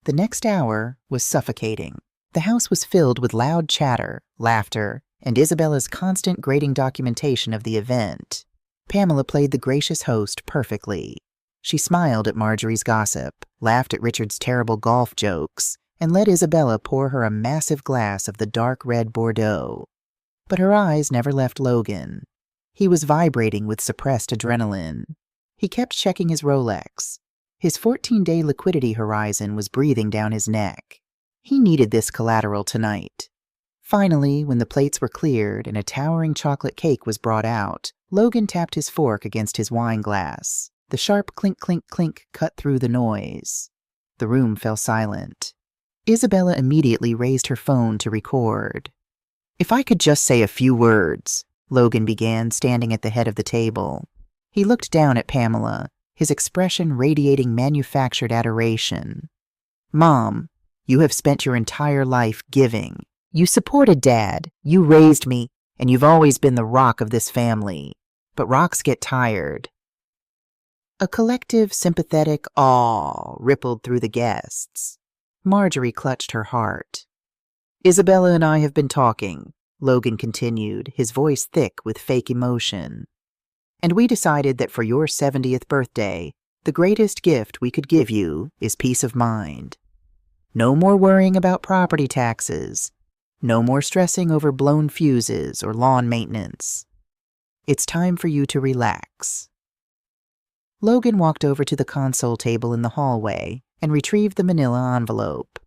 Speaker 1: The next hour was suffocating. The house was filled with loud chatter, laughter, and Isabella's constant grating documentation of the event. Pamela played the gracious host perfectly. She smiled at Marjorie's gossip, laughed at Richard's terrible golf jokes, and let Isabella pour her a massive glass of the dark red Bordeaux. But her eyes never left Logan. He was vibrating with suppressed adrenaline. He kept checking his Rolex. His 14-day liquidity horizon was breathing down his neck. He needed this collateral tonight. Finally, when the plates were cleared and a towering chocolate cake was brought out, Logan tapped his fork against his wine glass. The sharp clink, clink, clink cut through the noise. The room fell silent. Isabella immediately raised her phone to record. "If I could just say a few words," Logan began, standing at the head of the table. He looked down at Pamela, his expression radiating manufactured adoration. "Mom, you have spent your entire life giving. You supported Dad, you raised me, and you've always been the rock of this family. But rocks get tired." A collective, sympathetic awe rippled through the guests. Marjorie clutched her heart. "Isabella and I have been talking," Logan continued, his voice thick with fake emotion. "And we decided that for your 70th birthday, the greatest gift we could give you is peace of mind. No more worrying about property taxes. No more stressing over blown fuses or lawn maintenance. It's time for you to relax." Logan walked over to the console table in the hallway and retrieved the manila envelope.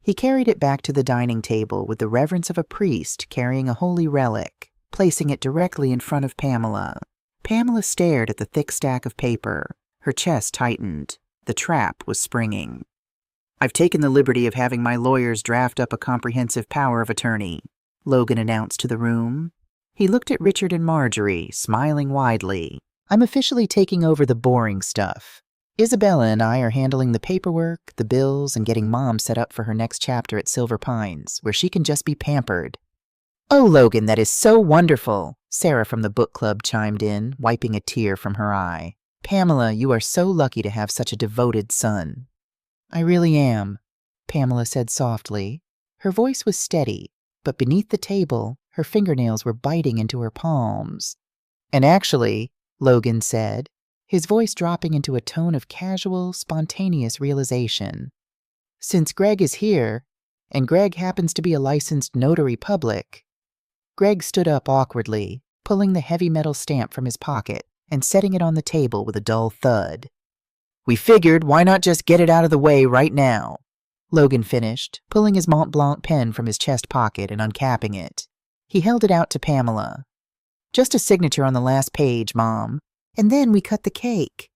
Speaker 1: He carried it back to the dining table with the reverence of a priest carrying a holy relic, placing it directly in front of Pamela. Pamela stared at the thick stack of paper. Her chest tightened. The trap was springing. "I've taken the liberty of having my lawyers draft up a comprehensive power of attorney," Logan announced to the room. He looked at Richard and Marjorie, smiling widely. "I'm officially taking over the boring stuff. Isabella and I are handling the paperwork, the bills, and getting Mom set up for her next chapter at Silver Pines, where she can just be pampered." "Oh, Logan, that is so wonderful," Sarah from the book club chimed in, wiping a tear from her eye. "Pamela, you are so lucky to have such a devoted son." "I really am," Pamela said softly. Her voice was steady, but beneath the table, her fingernails were biting into her palms. "And actually," Logan said, his voice dropping into a tone of casual, spontaneous realization, "since Greg is here, and Greg happens to be a licensed notary public." Greg stood up awkwardly, pulling the heavy metal stamp from his pocket and setting it on the table with a dull thud. "We figured, why not just get it out of the way right now?" Logan finished, pulling his Mont Blanc pen from his chest pocket and uncapping it. He held it out to Pamela. "Just a signature on the last page, Mom, and then we cut the cake."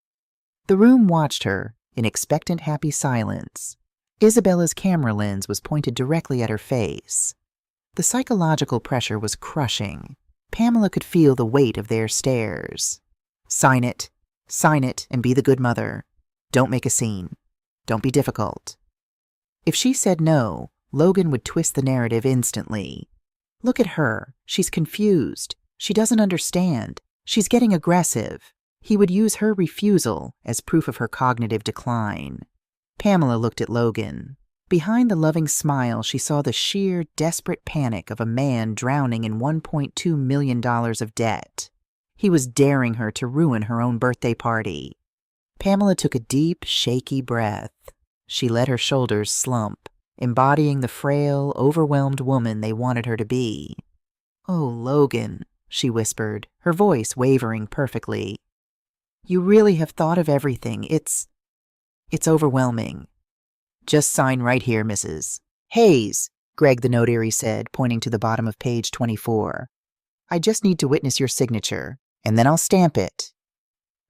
Speaker 1: The room watched her in expectant, happy silence. Isabella's camera lens was pointed directly at her face. The psychological pressure was crushing. Pamela could feel the weight of their stares. Sign it, and be the good mother. Don't make a scene. Don't be difficult." If she said no, Logan would twist the narrative instantly. "Look at her. She's confused. She doesn't understand. She's getting aggressive." He would use her refusal as proof of her cognitive decline. Pamela looked at Logan. Behind the loving smile, she saw the sheer, desperate panic of a man drowning in $1.2 million of debt. He was daring her to ruin her own birthday party. Pamela took a deep, shaky breath. She let her shoulders slump, embodying the frail, overwhelmed woman they wanted her to be. "Oh, Logan," she whispered, her voice wavering perfectly. "You really have thought of everything. It's overwhelming." "Just sign right here, Mrs. Hayes," Greg the notary said, pointing to the bottom of page 24. "I just need to witness your signature, and then I'll stamp it."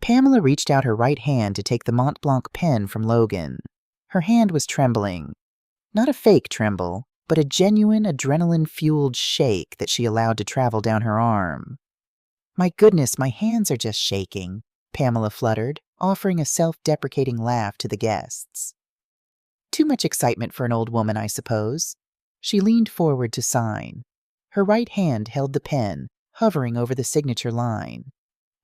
Speaker 1: Pamela reached out her right hand to take the Mont Blanc pen from Logan. Her hand was trembling. Not a fake tremble, but a genuine adrenaline-fueled shake that she allowed to travel down her arm. "My goodness, my hands are just shaking," Pamela fluttered, offering a self-deprecating laugh to the guests. "Too much excitement for an old woman, I suppose." She leaned forward to sign. Her right hand held the pen, hovering over the signature line.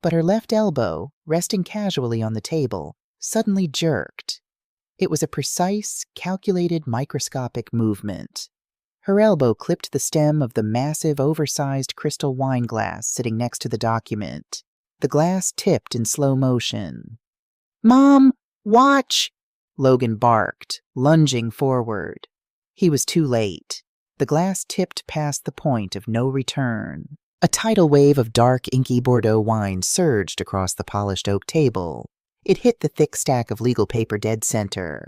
Speaker 1: But her left elbow, resting casually on the table, suddenly jerked. It was a precise, calculated, microscopic movement. Her elbow clipped the stem of the massive, oversized crystal wine glass sitting next to the document. The glass tipped in slow motion. "Mom, watch!" Logan barked, lunging forward. He was too late. The glass tipped past the point of no return. A tidal wave of dark, inky Bordeaux wine surged across the polished oak table. It hit the thick stack of legal paper dead center.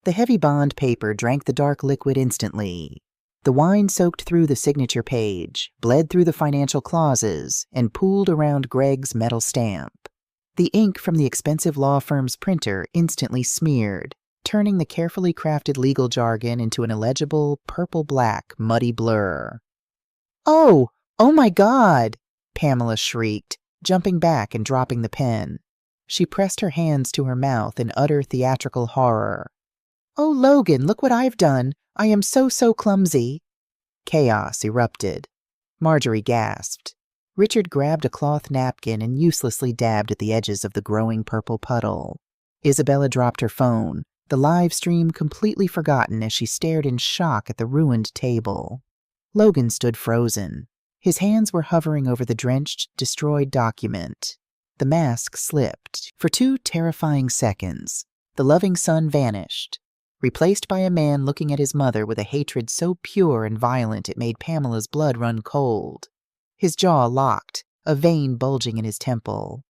Speaker 1: The heavy bond paper drank the dark liquid instantly. The wine soaked through the signature page, bled through the financial clauses, and pooled around Greg's metal stamp. The ink from the expensive law firm's printer instantly smeared, turning the carefully crafted legal jargon into an illegible, purple-black, muddy blur. "Oh! Oh my God!" Pamela shrieked, jumping back and dropping the pen. She pressed her hands to her mouth in utter theatrical horror. "Oh, Logan, look what I've done! I am so clumsy!" Chaos erupted. Marjorie gasped. Richard grabbed a cloth napkin and uselessly dabbed at the edges of the growing purple puddle. Isabella dropped her phone, the live stream completely forgotten as she stared in shock at the ruined table. Logan stood frozen. His hands were hovering over the drenched, destroyed document. The mask slipped. For 2 terrifying seconds, the loving son vanished, replaced by a man looking at his mother with a hatred so pure and violent it made Pamela's blood run cold. His jaw locked, a vein bulging in his temple.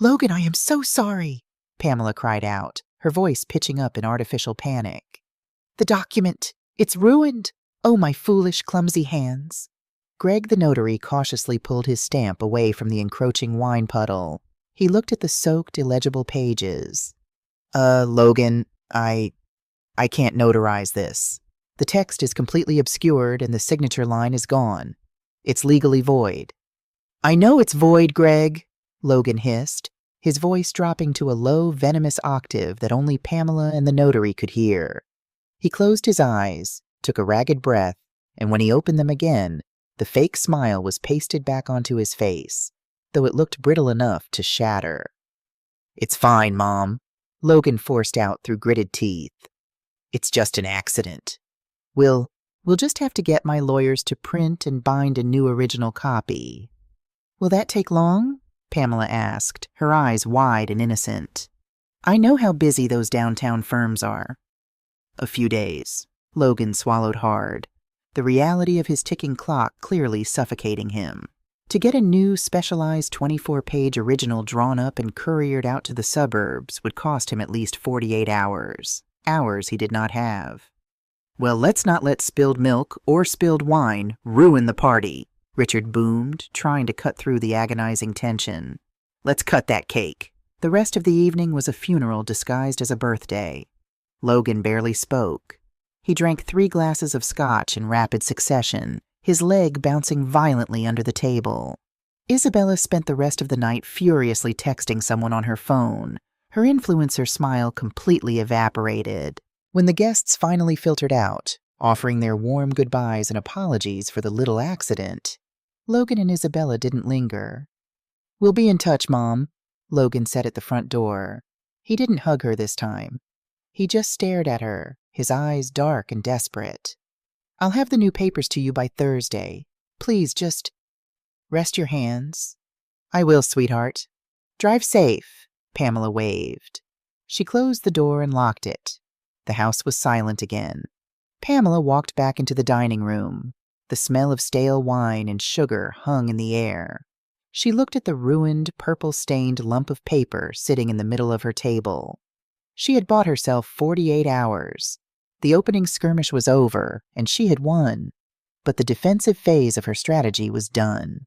Speaker 1: "Logan, I am so sorry," Pamela cried out, her voice pitching up in artificial panic. "The document, it's ruined. Oh, my foolish, clumsy hands." Greg the notary cautiously pulled his stamp away from the encroaching wine puddle. He looked at the soaked, illegible pages. Logan, I can't notarize this. The text is completely obscured and the signature line is gone. It's legally void." "I know it's void, Greg," Logan hissed, his voice dropping to a low, venomous octave that only Pamela and the notary could hear. He closed his eyes, took a ragged breath, and when he opened them again, the fake smile was pasted back onto his face, though it looked brittle enough to shatter. "It's fine, Mom," Logan forced out through gritted teeth. "It's just an accident. We'll just have to get my lawyers to print and bind a new original copy." "Will that take long?" Pamela asked, her eyes wide and innocent. "I know how busy those downtown firms are." "A few days." Logan swallowed hard, the reality of his ticking clock clearly suffocating him. To get a new, specialized 24-page original drawn up and couriered out to the suburbs would cost him at least 48 hours. Hours he did not have. "Well, let's not let spilled milk or spilled wine ruin the party," Richard boomed, trying to cut through the agonizing tension. "Let's cut that cake." The rest of the evening was a funeral disguised as a birthday. Logan barely spoke. He drank 3 glasses of scotch in rapid succession, his leg bouncing violently under the table. Isabella spent the rest of the night furiously texting someone on her phone, her influencer smile completely evaporated. When the guests finally filtered out, offering their warm goodbyes and apologies for the little accident, Logan and Isabella didn't linger. "We'll be in touch, Mom," Logan said at the front door. He didn't hug her this time. He just stared at her, his eyes dark and desperate. "I'll have the new papers to you by Thursday. Please just rest your hands." "I will, sweetheart." "Drive safe," Pamela waved. She closed the door and locked it. The house was silent again. Pamela walked back into the dining room. The smell of stale wine and sugar hung in the air. She looked at the ruined, purple-stained lump of paper sitting in the middle of her table. She had bought herself 48 hours. The opening skirmish was over, and she had won. But the defensive phase of her strategy was done.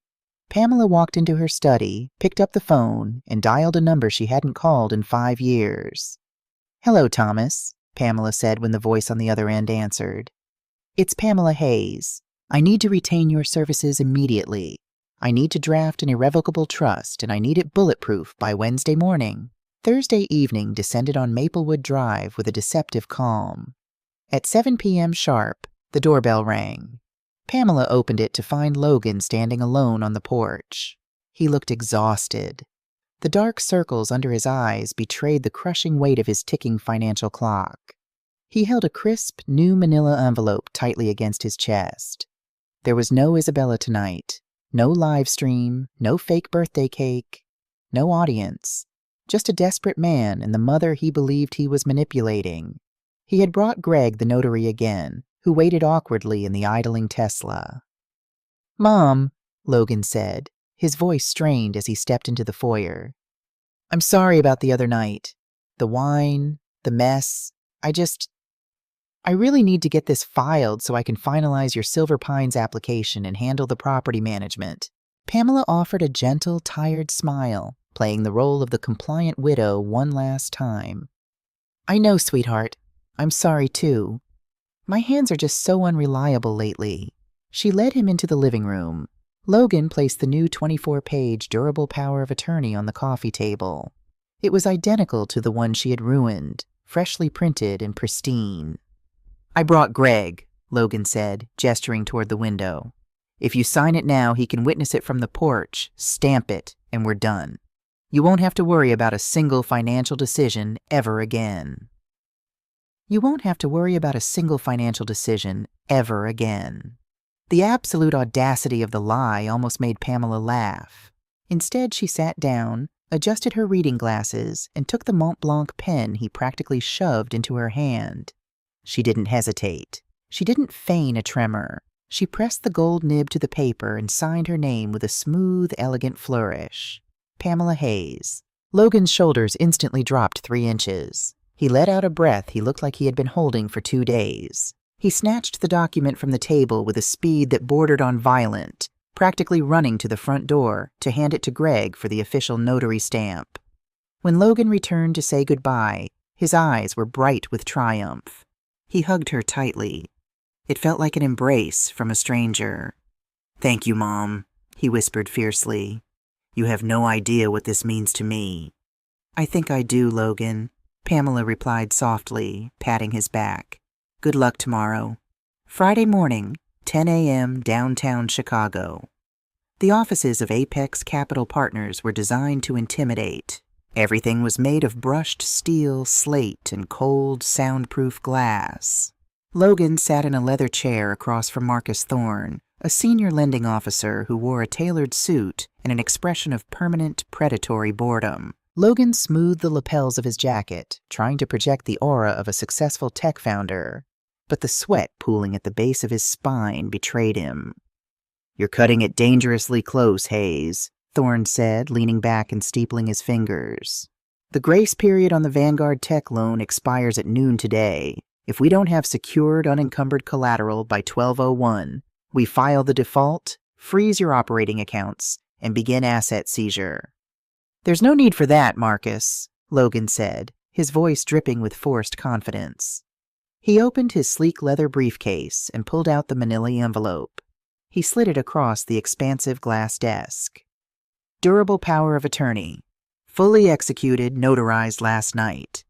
Speaker 1: Pamela walked into her study, picked up the phone, and dialed a number she hadn't called in 5 years. "Hello, Thomas," Pamela said when the voice on the other end answered. "It's Pamela Hayes. I need to retain your services immediately. I need to draft an irrevocable trust, and I need it bulletproof by Wednesday morning." Thursday evening descended on Maplewood Drive with a deceptive calm. At 7 p.m. sharp, the doorbell rang. Pamela opened it to find Logan standing alone on the porch. He looked exhausted. The dark circles under his eyes betrayed the crushing weight of his ticking financial clock. He held a crisp, new manila envelope tightly against his chest. There was no Isabella tonight, no live stream, no fake birthday cake, no audience, just a desperate man and the mother he believed he was manipulating. He had brought Greg the notary again, who waited awkwardly in the idling Tesla. "Mom," Logan said, his voice strained as he stepped into the foyer. "I'm sorry about the other night. The wine, the mess. I really need to get this filed so I can finalize your Silver Pines application and handle the property management." Pamela offered a gentle, tired smile, playing the role of the compliant widow one last time. "I know, sweetheart. I'm sorry, too. My hands are just so unreliable lately." She led him into the living room. Logan placed the new 24-page durable power of attorney on the coffee table. It was identical to the one she had ruined, freshly printed and pristine. "I brought Greg," Logan said, gesturing toward the window. "If you sign it now, he can witness it from the porch, stamp it, and we're done. You won't have to worry about a single financial decision ever again." You won't have to worry about a single financial decision ever again. The absolute audacity of the lie almost made Pamela laugh. Instead, she sat down, adjusted her reading glasses, and took the Mont Blanc pen he practically shoved into her hand. She didn't hesitate. She didn't feign a tremor. She pressed the gold nib to the paper and signed her name with a smooth, elegant flourish. Pamela Hayes. Logan's shoulders instantly dropped 3 inches. He let out a breath he looked like he had been holding for 2 days. He snatched the document from the table with a speed that bordered on violent, practically running to the front door to hand it to Greg for the official notary stamp. When Logan returned to say goodbye, his eyes were bright with triumph. He hugged her tightly. It felt like an embrace from a stranger. "Thank you, Mom," he whispered fiercely. "You have no idea what this means to me." "I think I do, Logan," Pamela replied softly, patting his back. "Good luck tomorrow." Friday morning, 10 a.m., downtown Chicago. The offices of Apex Capital Partners were designed to intimidate. Everything was made of brushed steel, slate, and cold, soundproof glass. Logan sat in a leather chair across from Marcus Thorne, a senior lending officer who wore a tailored suit and an expression of permanent, predatory boredom. Logan smoothed the lapels of his jacket, trying to project the aura of a successful tech founder, but the sweat pooling at the base of his spine betrayed him. "You're cutting it dangerously close, Hayes," Thorne said, leaning back and steepling his fingers. "The grace period on the Vanguard Tech loan expires at noon today. If we don't have secured, unencumbered collateral by 12:01, we file the default, freeze your operating accounts, and begin asset seizure." "There's no need for that, Marcus," Logan said, his voice dripping with forced confidence. He opened his sleek leather briefcase and pulled out the manila envelope. He slid it across the expansive glass desk. "Durable power of attorney. Fully executed, notarized last night.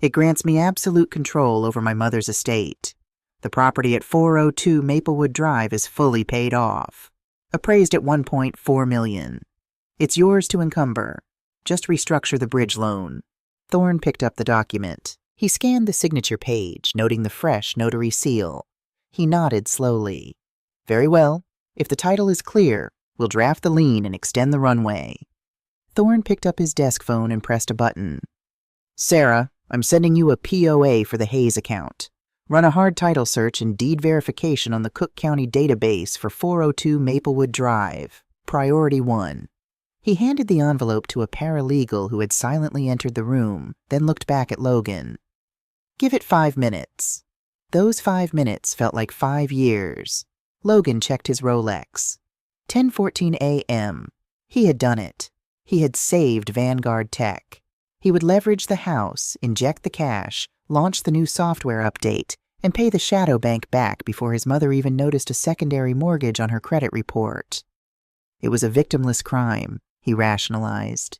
Speaker 1: It grants me absolute control over my mother's estate. The property at 402 Maplewood Drive is fully paid off. Appraised at $1.4 million. It's yours to encumber. Just restructure the bridge loan." Thorne picked up the document. He scanned the signature page, noting the fresh notary seal. He nodded slowly. "Very well. If the title is clear, we'll draft the lien and extend the runway." Thorne picked up his desk phone and pressed a button. "Sarah, I'm sending you a POA for the Hayes account. Run a hard title search and deed verification on the Cook County database for 402 Maplewood Drive. Priority 1. He handed the envelope to a paralegal who had silently entered the room, then looked back at Logan. "Give it 5 minutes." Those 5 minutes felt like 5 years. Logan checked his Rolex. 10:14 a.m. He had done it. He had saved Vanguard Tech. He would leverage the house, inject the cash, launch the new software update, and pay the shadow bank back before his mother even noticed a secondary mortgage on her credit report. It was a victimless crime, he rationalized.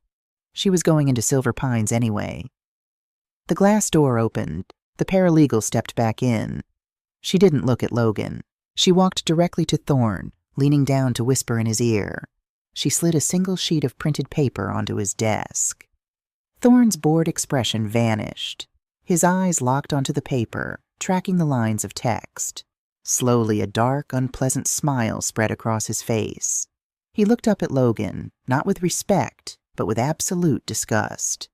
Speaker 1: She was going into Silver Pines anyway. The glass door opened. The paralegal stepped back in. She didn't look at Logan. She walked directly to Thorne, leaning down to whisper in his ear. She slid a single sheet of printed paper onto his desk. Thorne's bored expression vanished. His eyes locked onto the paper, tracking the lines of text. Slowly, a dark, unpleasant smile spread across his face. He looked up at Logan, not with respect, but with absolute disgust.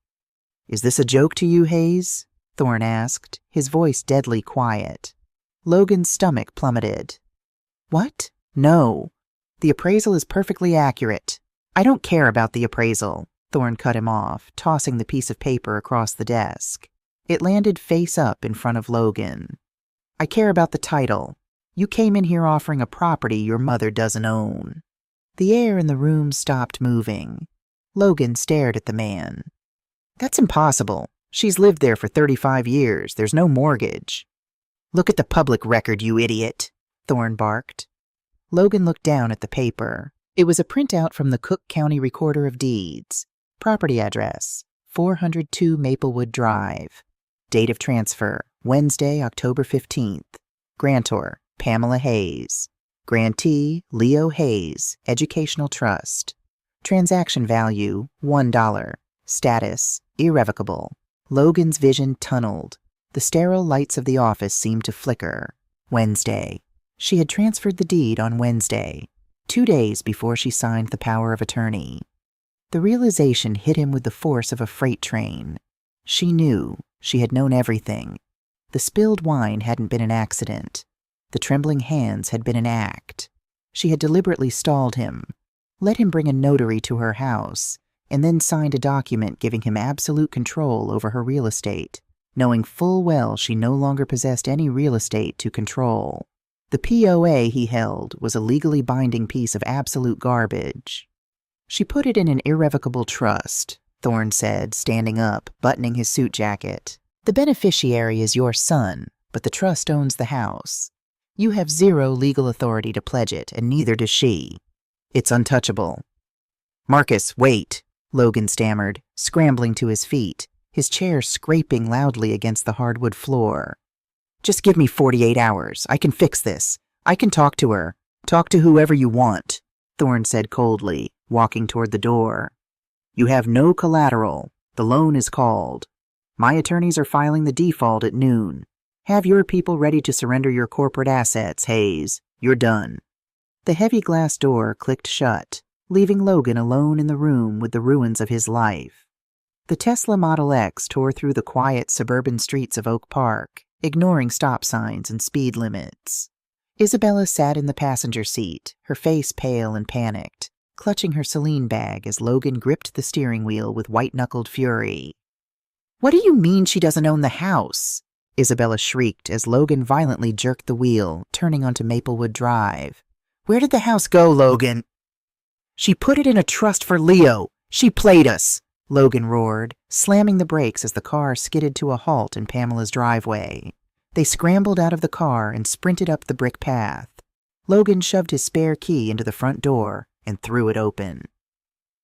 Speaker 1: "Is this a joke to you, Hayes?" Thorne asked, his voice deadly quiet. Logan's stomach plummeted. "What? No. The appraisal is perfectly accurate." "I don't care about the appraisal," Thorne cut him off, tossing the piece of paper across the desk. It landed face up in front of Logan. "I care about the title. You came in here offering a property your mother doesn't own." The air in the room stopped moving. Logan stared at the man. "That's impossible. She's lived there for 35 years. There's no mortgage." "Look at the public record, you idiot," Thorne barked. Logan looked down at the paper. It was a printout from the Cook County Recorder of Deeds. Property address, 402 Maplewood Drive. Date of transfer, Wednesday, October 15th. Grantor, Pamela Hayes. Grantee, Leo Hayes, Educational Trust. Transaction value, $1. Status, irrevocable. Logan's vision tunneled. The sterile lights of the office seemed to flicker. Wednesday. She had transferred the deed on Wednesday, 2 days before she signed the power of attorney. The realization hit him with the force of a freight train. She knew. She had known everything. The spilled wine hadn't been an accident. The trembling hands had been an act. She had deliberately stalled him, let him bring a notary to her house, and then signed a document giving him absolute control over her real estate, knowing full well she no longer possessed any real estate to control. The POA he held was a legally binding piece of absolute garbage. She put it in an irrevocable trust, Thorne said, standing up, buttoning his suit jacket. The beneficiary is your son, but the trust owns the house. You have zero legal authority to pledge it, and neither does she. It's untouchable. Marcus, wait, Logan stammered, scrambling to his feet, his chair scraping loudly against the hardwood floor. Just give me 48 hours. I can fix this. I can talk to her. Talk to whoever you want, Thorne said coldly, walking toward the door. You have no collateral. The loan is called. My attorneys are filing the default at noon. Have your people ready to surrender your corporate assets, Hayes. You're done. The heavy glass door clicked shut, leaving Logan alone in the room with the ruins of his life. The Tesla Model X tore through the quiet suburban streets of Oak Park, ignoring stop signs and speed limits. Isabella sat in the passenger seat, her face pale and panicked, clutching her Celine bag as Logan gripped the steering wheel with white-knuckled fury. What do you mean she doesn't own the house? Isabella shrieked as Logan violently jerked the wheel, turning onto Maplewood Drive. Where did the house go, Logan? She put it in a trust for Leo. She played us, Logan roared, slamming the brakes as the car skidded to a halt in Pamela's driveway. They scrambled out of the car and sprinted up the brick path. Logan shoved his spare key into the front door and threw it open.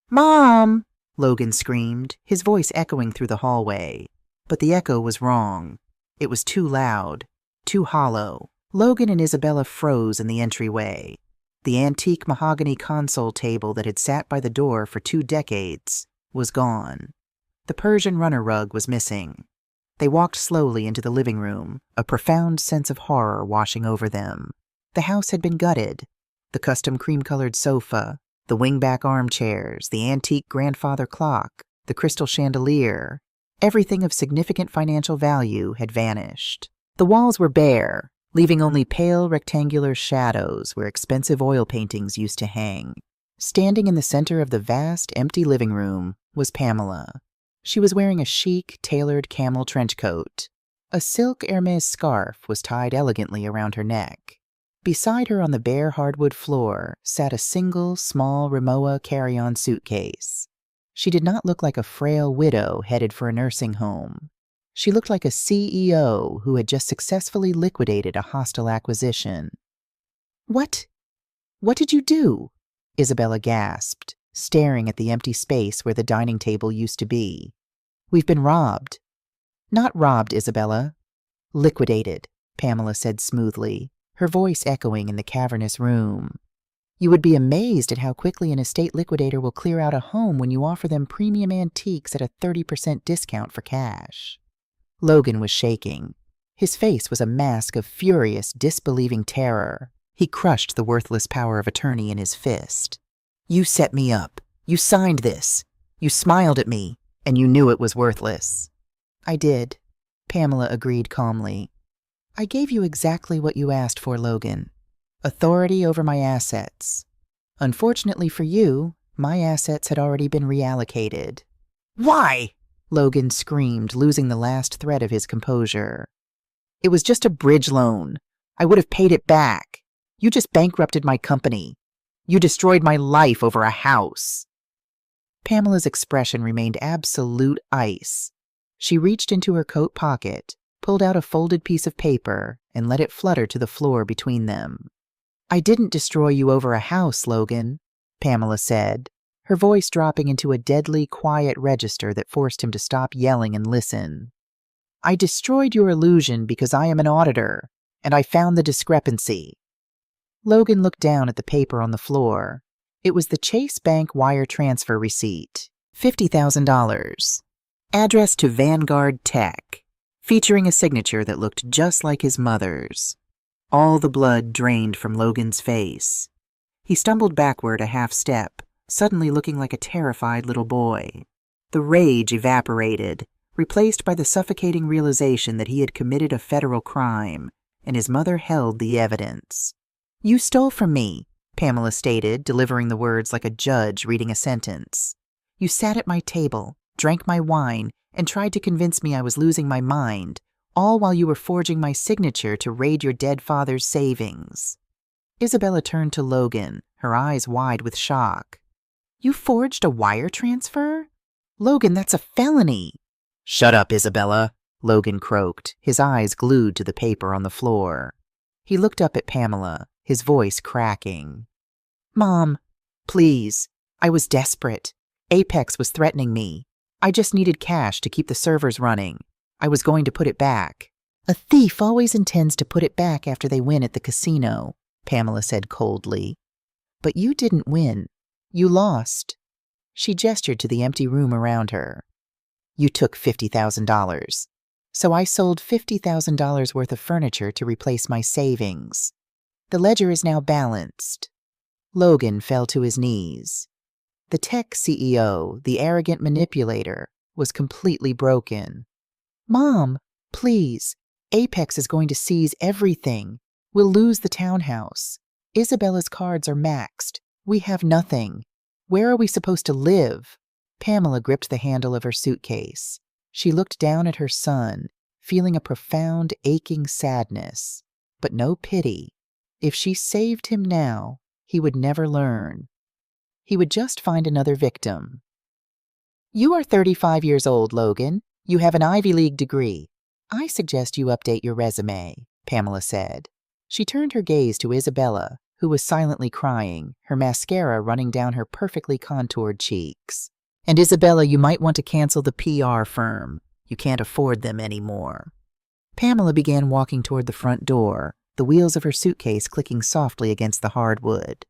Speaker 1: Mom! Logan screamed, his voice echoing through the hallway. But the echo was wrong. It was too loud, too hollow. Logan and Isabella froze in the entryway. The antique mahogany console table that had sat by the door for 2 decades was gone. The Persian runner rug was missing. They walked slowly into the living room, a profound sense of horror washing over them. The house had been gutted. The custom cream-colored sofa, the wingback armchairs, the antique grandfather clock, the crystal chandelier, everything of significant financial value had vanished. The walls were bare, leaving only pale rectangular shadows where expensive oil paintings used to hang. Standing in the center of the vast, empty living room was Pamela. She was wearing a chic, tailored camel trench coat. A silk Hermes scarf was tied elegantly around her neck. Beside her on the bare hardwood floor sat a single, small Rimowa carry-on suitcase. She did not look like a frail widow headed for a nursing home. She looked like a CEO who had just successfully liquidated a hostile acquisition. What did you do? Isabella gasped, staring at the empty space where the dining table used to be. We've been robbed. Not robbed, Isabella. Liquidated, Pamela said smoothly, her voice echoing in the cavernous room. You would be amazed at how quickly an estate liquidator will clear out a home when you offer them premium antiques at a 30% discount for cash. Logan was shaking. His face was a mask of furious, disbelieving terror. He crushed the worthless power of attorney in his fist. You set me up. You signed this. You smiled at me, and you knew it was worthless. I did, Pamela agreed calmly. I gave you exactly what you asked for, Logan. Authority over my assets. Unfortunately for you, my assets had already been reallocated. Why? Logan screamed, losing the last thread of his composure. It was just a bridge loan. I would have paid it back. You just bankrupted my company. You destroyed my life over a house. Pamela's expression remained absolute ice. She reached into her coat pocket, pulled out a folded piece of paper, and let it flutter to the floor between them. I didn't destroy you over a house, Logan, Pamela said, her voice dropping into a deadly, quiet register that forced him to stop yelling and listen. I destroyed your illusion because I am an auditor, and I found the discrepancy. Logan looked down at the paper on the floor. It was the Chase Bank wire transfer receipt, $50,000. Address to Vanguard Tech, featuring a signature that looked just like his mother's. All the blood drained from Logan's face. He stumbled backward a half step, suddenly looking like a terrified little boy. The rage evaporated, replaced by the suffocating realization that he had committed a federal crime, and his mother held the evidence. You stole from me, Pamela stated, delivering the words like a judge reading a sentence. You sat at my table, drank my wine, and tried to convince me I was losing my mind, all while you were forging my signature to raid your dead father's savings." Isabella turned to Logan, her eyes wide with shock. "You forged a wire transfer? Logan, that's a felony." "Shut up, Isabella," Logan croaked, his eyes glued to the paper on the floor. He looked up at Pamela, his voice cracking. "Mom, please. I was desperate. Apex was threatening me. I just needed cash to keep the servers running. I was going to put it back." "A thief always intends to put it back after they win at the casino," Pamela said coldly. "But you didn't win. You lost." She gestured to the empty room around her. "You took $50,000. So I sold $50,000 worth of furniture to replace my savings. The ledger is now balanced." Logan fell to his knees. The tech CEO, the arrogant manipulator, was completely broken. "Mom, please. Apex is going to seize everything. We'll lose the townhouse. Isabella's cards are maxed. We have nothing. Where are we supposed to live?" Pamela gripped the handle of her suitcase. She looked down at her son, feeling a profound, aching sadness, but no pity. If she saved him now, he would never learn. He would just find another victim. "You are 35 years old, Logan. You have an Ivy League degree. I suggest you update your resume," Pamela said. She turned her gaze to Isabella, who was silently crying, her mascara running down her perfectly contoured cheeks. "And Isabella, you might want to cancel the PR firm. You can't afford them anymore." Pamela began walking toward the front door, the wheels of her suitcase clicking softly against the hardwood.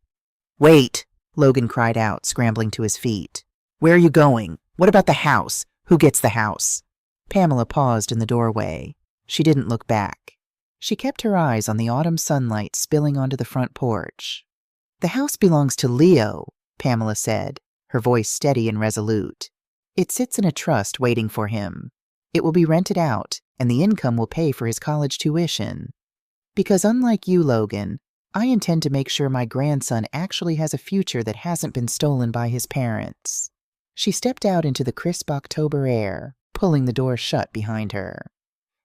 Speaker 1: "Wait!" Logan cried out, scrambling to his feet. "Where are you going? What about the house? Who gets the house?" Pamela paused in the doorway. She didn't look back. She kept her eyes on the autumn sunlight spilling onto the front porch. "The house belongs to Leo," Pamela said, her voice steady and resolute. "It sits in a trust waiting for him. It will be rented out, and the income will pay for his college tuition. Because unlike you, Logan, I intend to make sure my grandson actually has a future that hasn't been stolen by his parents." She stepped out into the crisp October air, pulling the door shut behind her.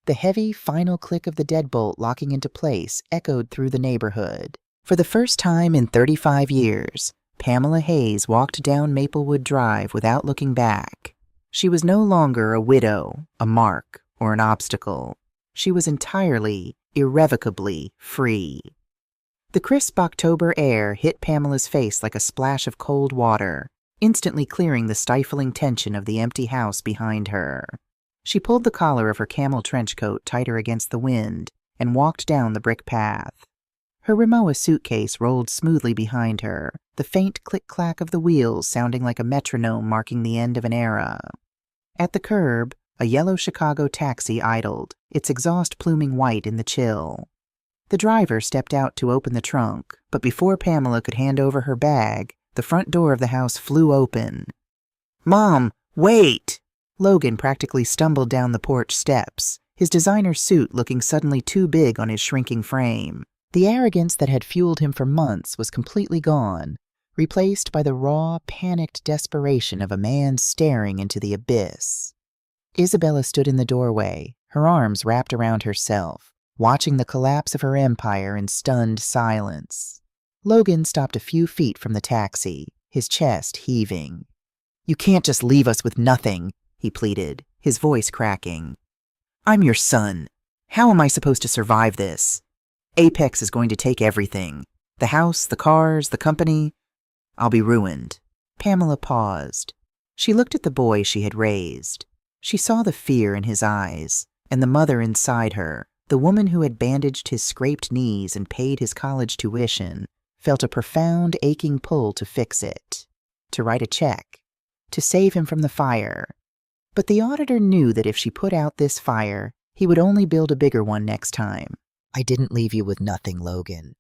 Speaker 1: The heavy, final click of the deadbolt locking into place echoed through the neighborhood. For the first time in 35 years, Pamela Hayes walked down Maplewood Drive without looking back. She was no longer a widow, a mark, or an obstacle. She was entirely, irrevocably free. The crisp October air hit Pamela's face like a splash of cold water, instantly clearing the stifling tension of the empty house behind her. She pulled the collar of her camel trench coat tighter against the wind and walked down the brick path. Her Rimowa suitcase rolled smoothly behind her, the faint click-clack of the wheels sounding like a metronome marking the end of an era. At the curb, a yellow Chicago taxi idled, its exhaust pluming white in the chill. The driver stepped out to open the trunk, but before Pamela could hand over her bag, the front door of the house flew open. "Mom, wait!" Logan practically stumbled down the porch steps, his designer suit looking suddenly too big on his shrinking frame. The arrogance that had fueled him for months was completely gone, replaced by the raw, panicked desperation of a man staring into the abyss. Isabella stood in the doorway, her arms wrapped around herself, watching the collapse of her empire in stunned silence. Logan stopped a few feet from the taxi, his chest heaving. "You can't just leave us with nothing," he pleaded, his voice cracking. "I'm your son. How am I supposed to survive this? Apex is going to take everything. The house, the cars, the company. I'll be ruined." Pamela paused. She looked at the boy she had raised. She saw the fear in his eyes, and the mother inside her, the woman who had bandaged his scraped knees and paid his college tuition, felt a profound, aching pull to fix it, to write a check, to save him from the fire. But the auditor knew that if she put out this fire, he would only build a bigger one next time. "I didn't leave you with nothing, Logan,"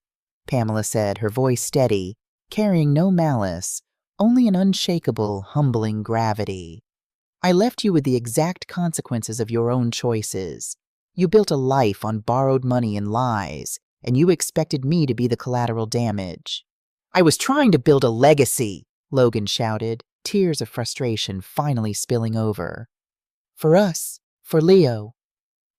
Speaker 1: Pamela said, her voice steady, carrying no malice, only an unshakable, humbling gravity. "I left you with the exact consequences of your own choices. You built a life on borrowed money and lies, and you expected me to be the collateral damage." "I was trying to build a legacy," Logan shouted, tears of frustration finally spilling over. For us, for Leo.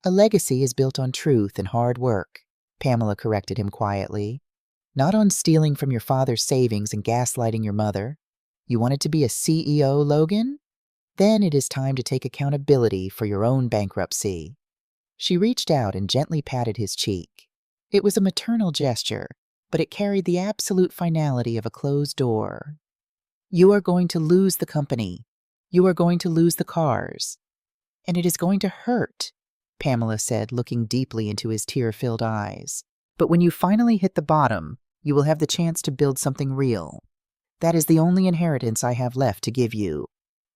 Speaker 1: A legacy is built on truth and hard work, Pamela corrected him quietly. Not on stealing from your father's savings and gaslighting your mother. You wanted to be a CEO, Logan? Then it is time to take accountability for your own bankruptcy. She reached out and gently patted his cheek. It was a maternal gesture, but it carried the absolute finality of a closed door. You are going to lose the company. You are going to lose the cars. And it is going to hurt, Pamela said, looking deeply into his tear-filled eyes. But when you finally hit the bottom, you will have the chance to build something real. That is the only inheritance I have left to give you.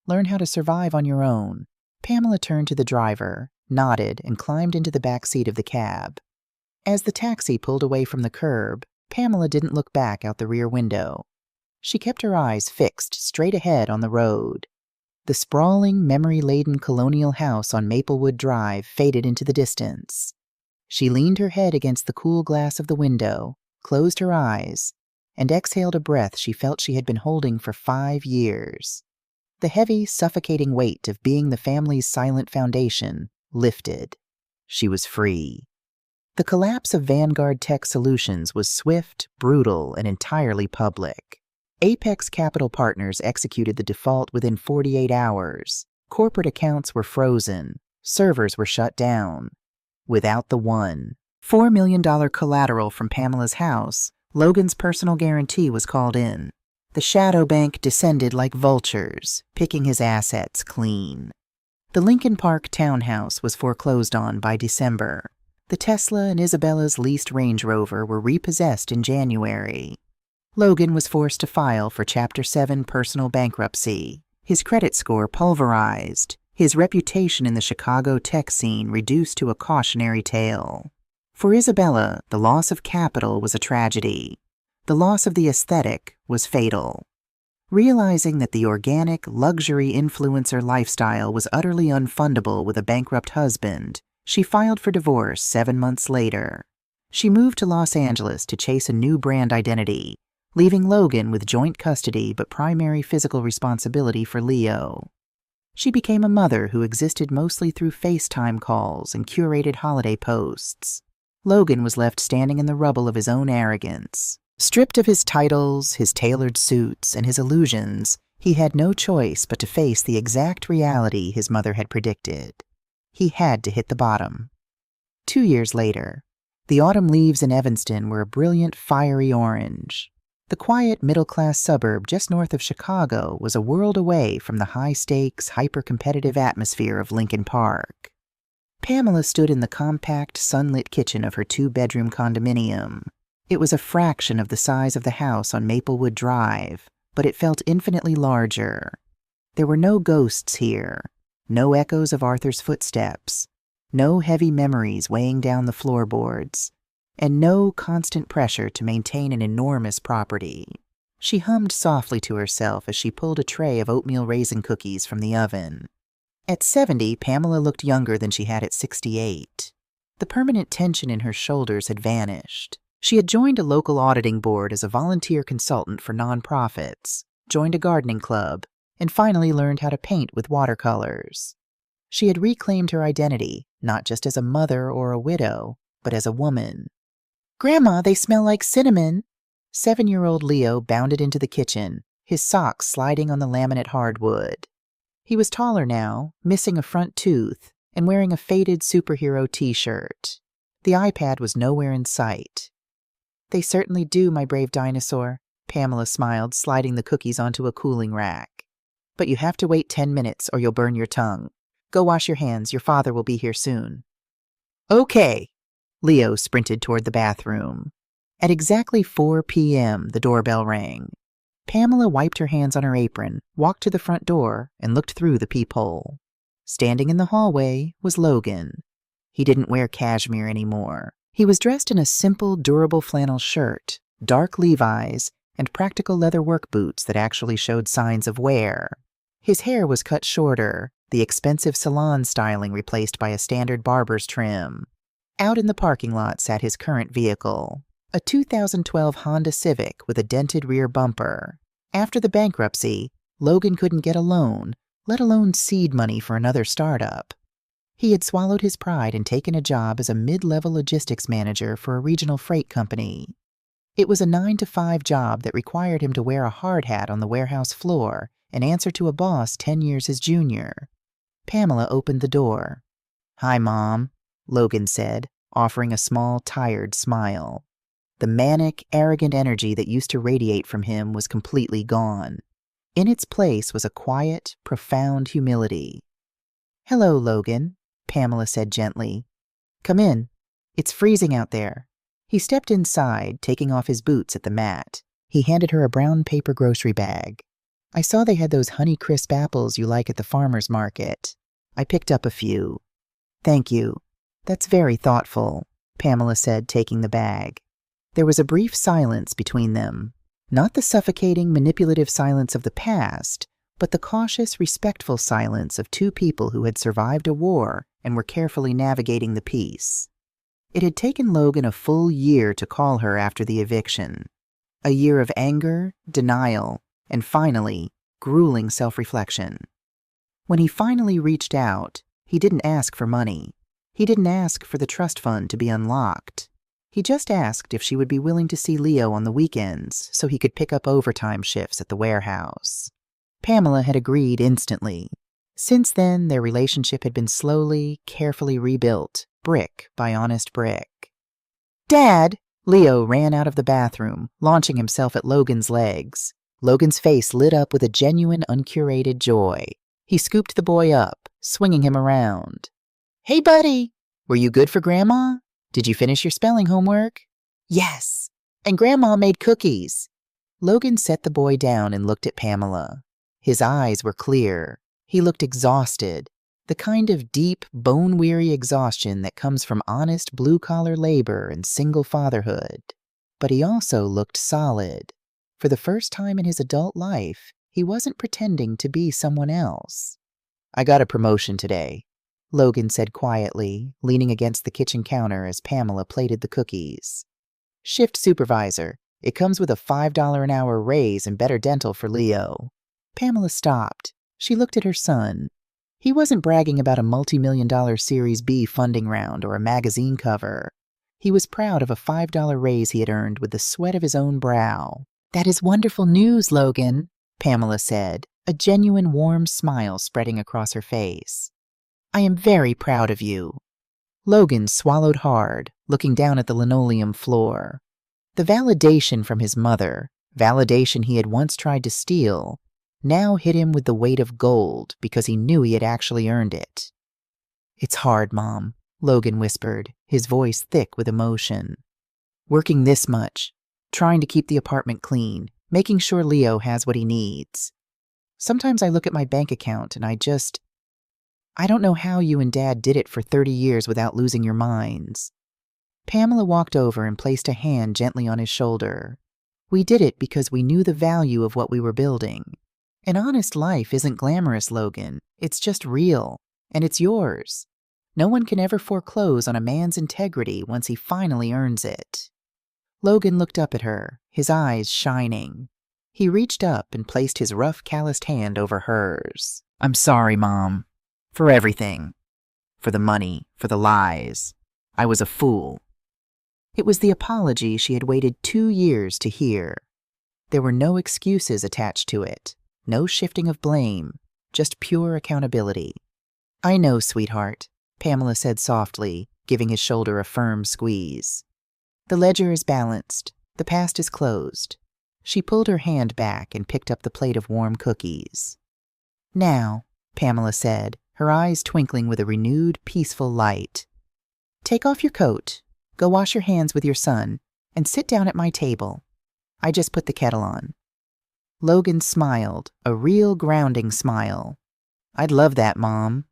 Speaker 1: Learn how to survive on your own. Pamela turned to the driver, nodded, and climbed into the back seat of the cab. As the taxi pulled away from the curb, Pamela didn't look back out the rear window. She kept her eyes fixed straight ahead on the road. The sprawling, memory-laden colonial house on Maplewood Drive faded into the distance. She leaned her head against the cool glass of the window, closed her eyes, and exhaled a breath she felt she had been holding for 5 years. The heavy, suffocating weight of being the family's silent foundation lifted. She was free. The collapse of Vanguard Tech Solutions was swift, brutal, and entirely public. Apex Capital Partners executed the default within 48 hours. Corporate accounts were frozen. Servers were shut down. Without the $4 million collateral from Pamela's house, Logan's personal guarantee was called in. The shadow bank descended like vultures, picking his assets clean. The Lincoln Park townhouse was foreclosed on by December. The Tesla and Isabella's leased Range Rover were repossessed in January. Logan was forced to file for Chapter 7 personal bankruptcy. His credit score pulverized, his reputation in the Chicago tech scene reduced to a cautionary tale. For Isabella, the loss of capital was a tragedy. The loss of the aesthetic was fatal. Realizing that the organic, luxury influencer lifestyle was utterly unfundable with a bankrupt husband, she filed for divorce 7 months later. She moved to Los Angeles to chase a new brand identity, leaving Logan with joint custody but primary physical responsibility for Leo. She became a mother who existed mostly through FaceTime calls and curated holiday posts. Logan was left standing in the rubble of his own arrogance. Stripped of his titles, his tailored suits, and his illusions, he had no choice but to face the exact reality his mother had predicted. He had to hit the bottom. 2 years later, the autumn leaves in Evanston were a brilliant, fiery orange. The quiet, middle-class suburb just north of Chicago was a world away from the high-stakes, hyper-competitive atmosphere of Lincoln Park. Pamela stood in the compact, sunlit kitchen of her 2-bedroom condominium. It was a fraction of the size of the house on Maplewood Drive, but it felt infinitely larger. There were no ghosts here, no echoes of Arthur's footsteps, no heavy memories weighing down the floorboards, and no constant pressure to maintain an enormous property. She hummed softly to herself as she pulled a tray of oatmeal raisin cookies from the oven. At 70, Pamela looked younger than she had at 68. The permanent tension in her shoulders had vanished. She had joined a local auditing board as a volunteer consultant for nonprofits, joined a gardening club, and finally learned how to paint with watercolors. She had reclaimed her identity, not just as a mother or a widow, but as a woman. "Grandma, they smell like cinnamon." 7-year-old Leo bounded into the kitchen, his socks sliding on the laminate hardwood. He was taller now, missing a front tooth, and wearing a faded superhero t-shirt. The iPad was nowhere in sight. "They certainly do, my brave dinosaur," Pamela smiled, sliding the cookies onto a cooling rack. "But you have to wait 10 minutes or you'll burn your tongue. Go wash your hands, your father will be here soon." "Okay." Leo sprinted toward the bathroom. At exactly 4 p.m., the doorbell rang. Pamela wiped her hands on her apron, walked to the front door, and looked through the peephole. Standing in the hallway was Logan. He didn't wear cashmere anymore. He was dressed in a simple, durable flannel shirt, dark Levi's, and practical leather work boots that actually showed signs of wear. His hair was cut shorter, the expensive salon styling replaced by a standard barber's trim. Out in the parking lot sat his current vehicle, a 2012 Honda Civic with a dented rear bumper. After the bankruptcy, Logan couldn't get a loan, let alone seed money for another startup. He had swallowed his pride and taken a job as a mid-level logistics manager for a regional freight company. It was a 9-to-5 job that required him to wear a hard hat on the warehouse floor and answer to a boss 10 years his junior. Pamela opened the door. "Hi, Mom," Logan said, offering a small, tired smile. The manic, arrogant energy that used to radiate from him was completely gone. In its place was a quiet, profound humility. "Hello, Logan," Pamela said gently. "Come in. It's freezing out there." He stepped inside, taking off his boots at the mat. He handed her a brown paper grocery bag. "I saw they had those Honeycrisp apples you like at the farmer's market. I picked up a few." "Thank you. That's very thoughtful," Pamela said, taking the bag. There was a brief silence between them. Not the suffocating, manipulative silence of the past, but the cautious, respectful silence of two people who had survived a war and were carefully navigating the peace. It had taken Logan a full year to call her after the eviction. A year of anger, denial, and finally, grueling self-reflection. When he finally reached out, he didn't ask for money. He didn't ask for the trust fund to be unlocked. He just asked if she would be willing to see Leo on the weekends so he could pick up overtime shifts at the warehouse. Pamela had agreed instantly. Since then, their relationship had been slowly, carefully rebuilt, brick by honest brick. "Dad!" Leo ran out of the bathroom, launching himself at Logan's legs. Logan's face lit up with a genuine, uncurated joy. He scooped the boy up, swinging him around. "Hey, buddy! Were you good for Grandma? Did you finish your spelling homework?" "Yes, and Grandma made cookies." Logan set the boy down and looked at Pamela. His eyes were clear. He looked exhausted, the kind of deep, bone-weary exhaustion that comes from honest blue-collar labor and single fatherhood. But he also looked solid. For the first time in his adult life, he wasn't pretending to be someone else. "I got a promotion today," Logan said quietly, leaning against the kitchen counter as Pamela plated the cookies. "Shift supervisor. It comes with a $5 an hour raise and better dental for Leo." Pamela stopped. She looked at her son. He wasn't bragging about a multi-million-dollar Series B funding round or a magazine cover. He was proud of a $5 raise he had earned with the sweat of his own brow. "That is wonderful news, Logan," Pamela said, a genuine warm smile spreading across her face. "I am very proud of you." Logan swallowed hard, looking down at the linoleum floor. The validation from his mother, validation he had once tried to steal, now hit him with the weight of gold because he knew he had actually earned it. "It's hard, Mom," Logan whispered, his voice thick with emotion. "Working this much, trying to keep the apartment clean, making sure Leo has what he needs. Sometimes I look at my bank account and I don't know how you and Dad did it for 30 years without losing your minds." Pamela walked over and placed a hand gently on his shoulder. "We did it because we knew the value of what we were building. An honest life isn't glamorous, Logan. It's just real, and it's yours. No one can ever foreclose on a man's integrity once he finally earns it." Logan looked up at her, his eyes shining. He reached up and placed his rough, calloused hand over hers. "I'm sorry, Mom. For everything. For the money, for the lies. I was a fool." It was the apology she had waited 2 years to hear. There were no excuses attached to it. No shifting of blame, just pure accountability. "I know, sweetheart," Pamela said softly, giving his shoulder a firm squeeze. "The ledger is balanced. The past is closed." She pulled her hand back and picked up the plate of warm cookies. "Now," Pamela said, her eyes twinkling with a renewed, peaceful light, "take off your coat, go wash your hands with your son, and sit down at my table. I just put the kettle on." Logan smiled, a real grounding smile. "I'd love that, Mom."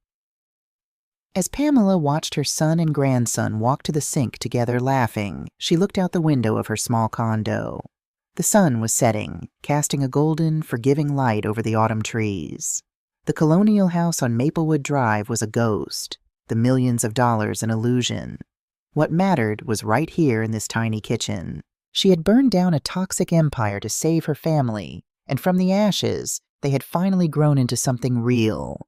Speaker 1: As Pamela watched her son and grandson walk to the sink together laughing, she looked out the window of her small condo. The sun was setting, casting a golden, forgiving light over the autumn trees. The colonial house on Maplewood Drive was a ghost, the millions of dollars an illusion. What mattered was right here in this tiny kitchen. She had burned down a toxic empire to save her family, and from the ashes, They had finally grown into something real.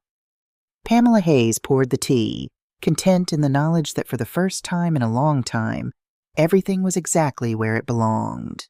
Speaker 1: Pamela Hayes poured the tea, content in the knowledge that for the first time in a long time, everything was exactly where it belonged.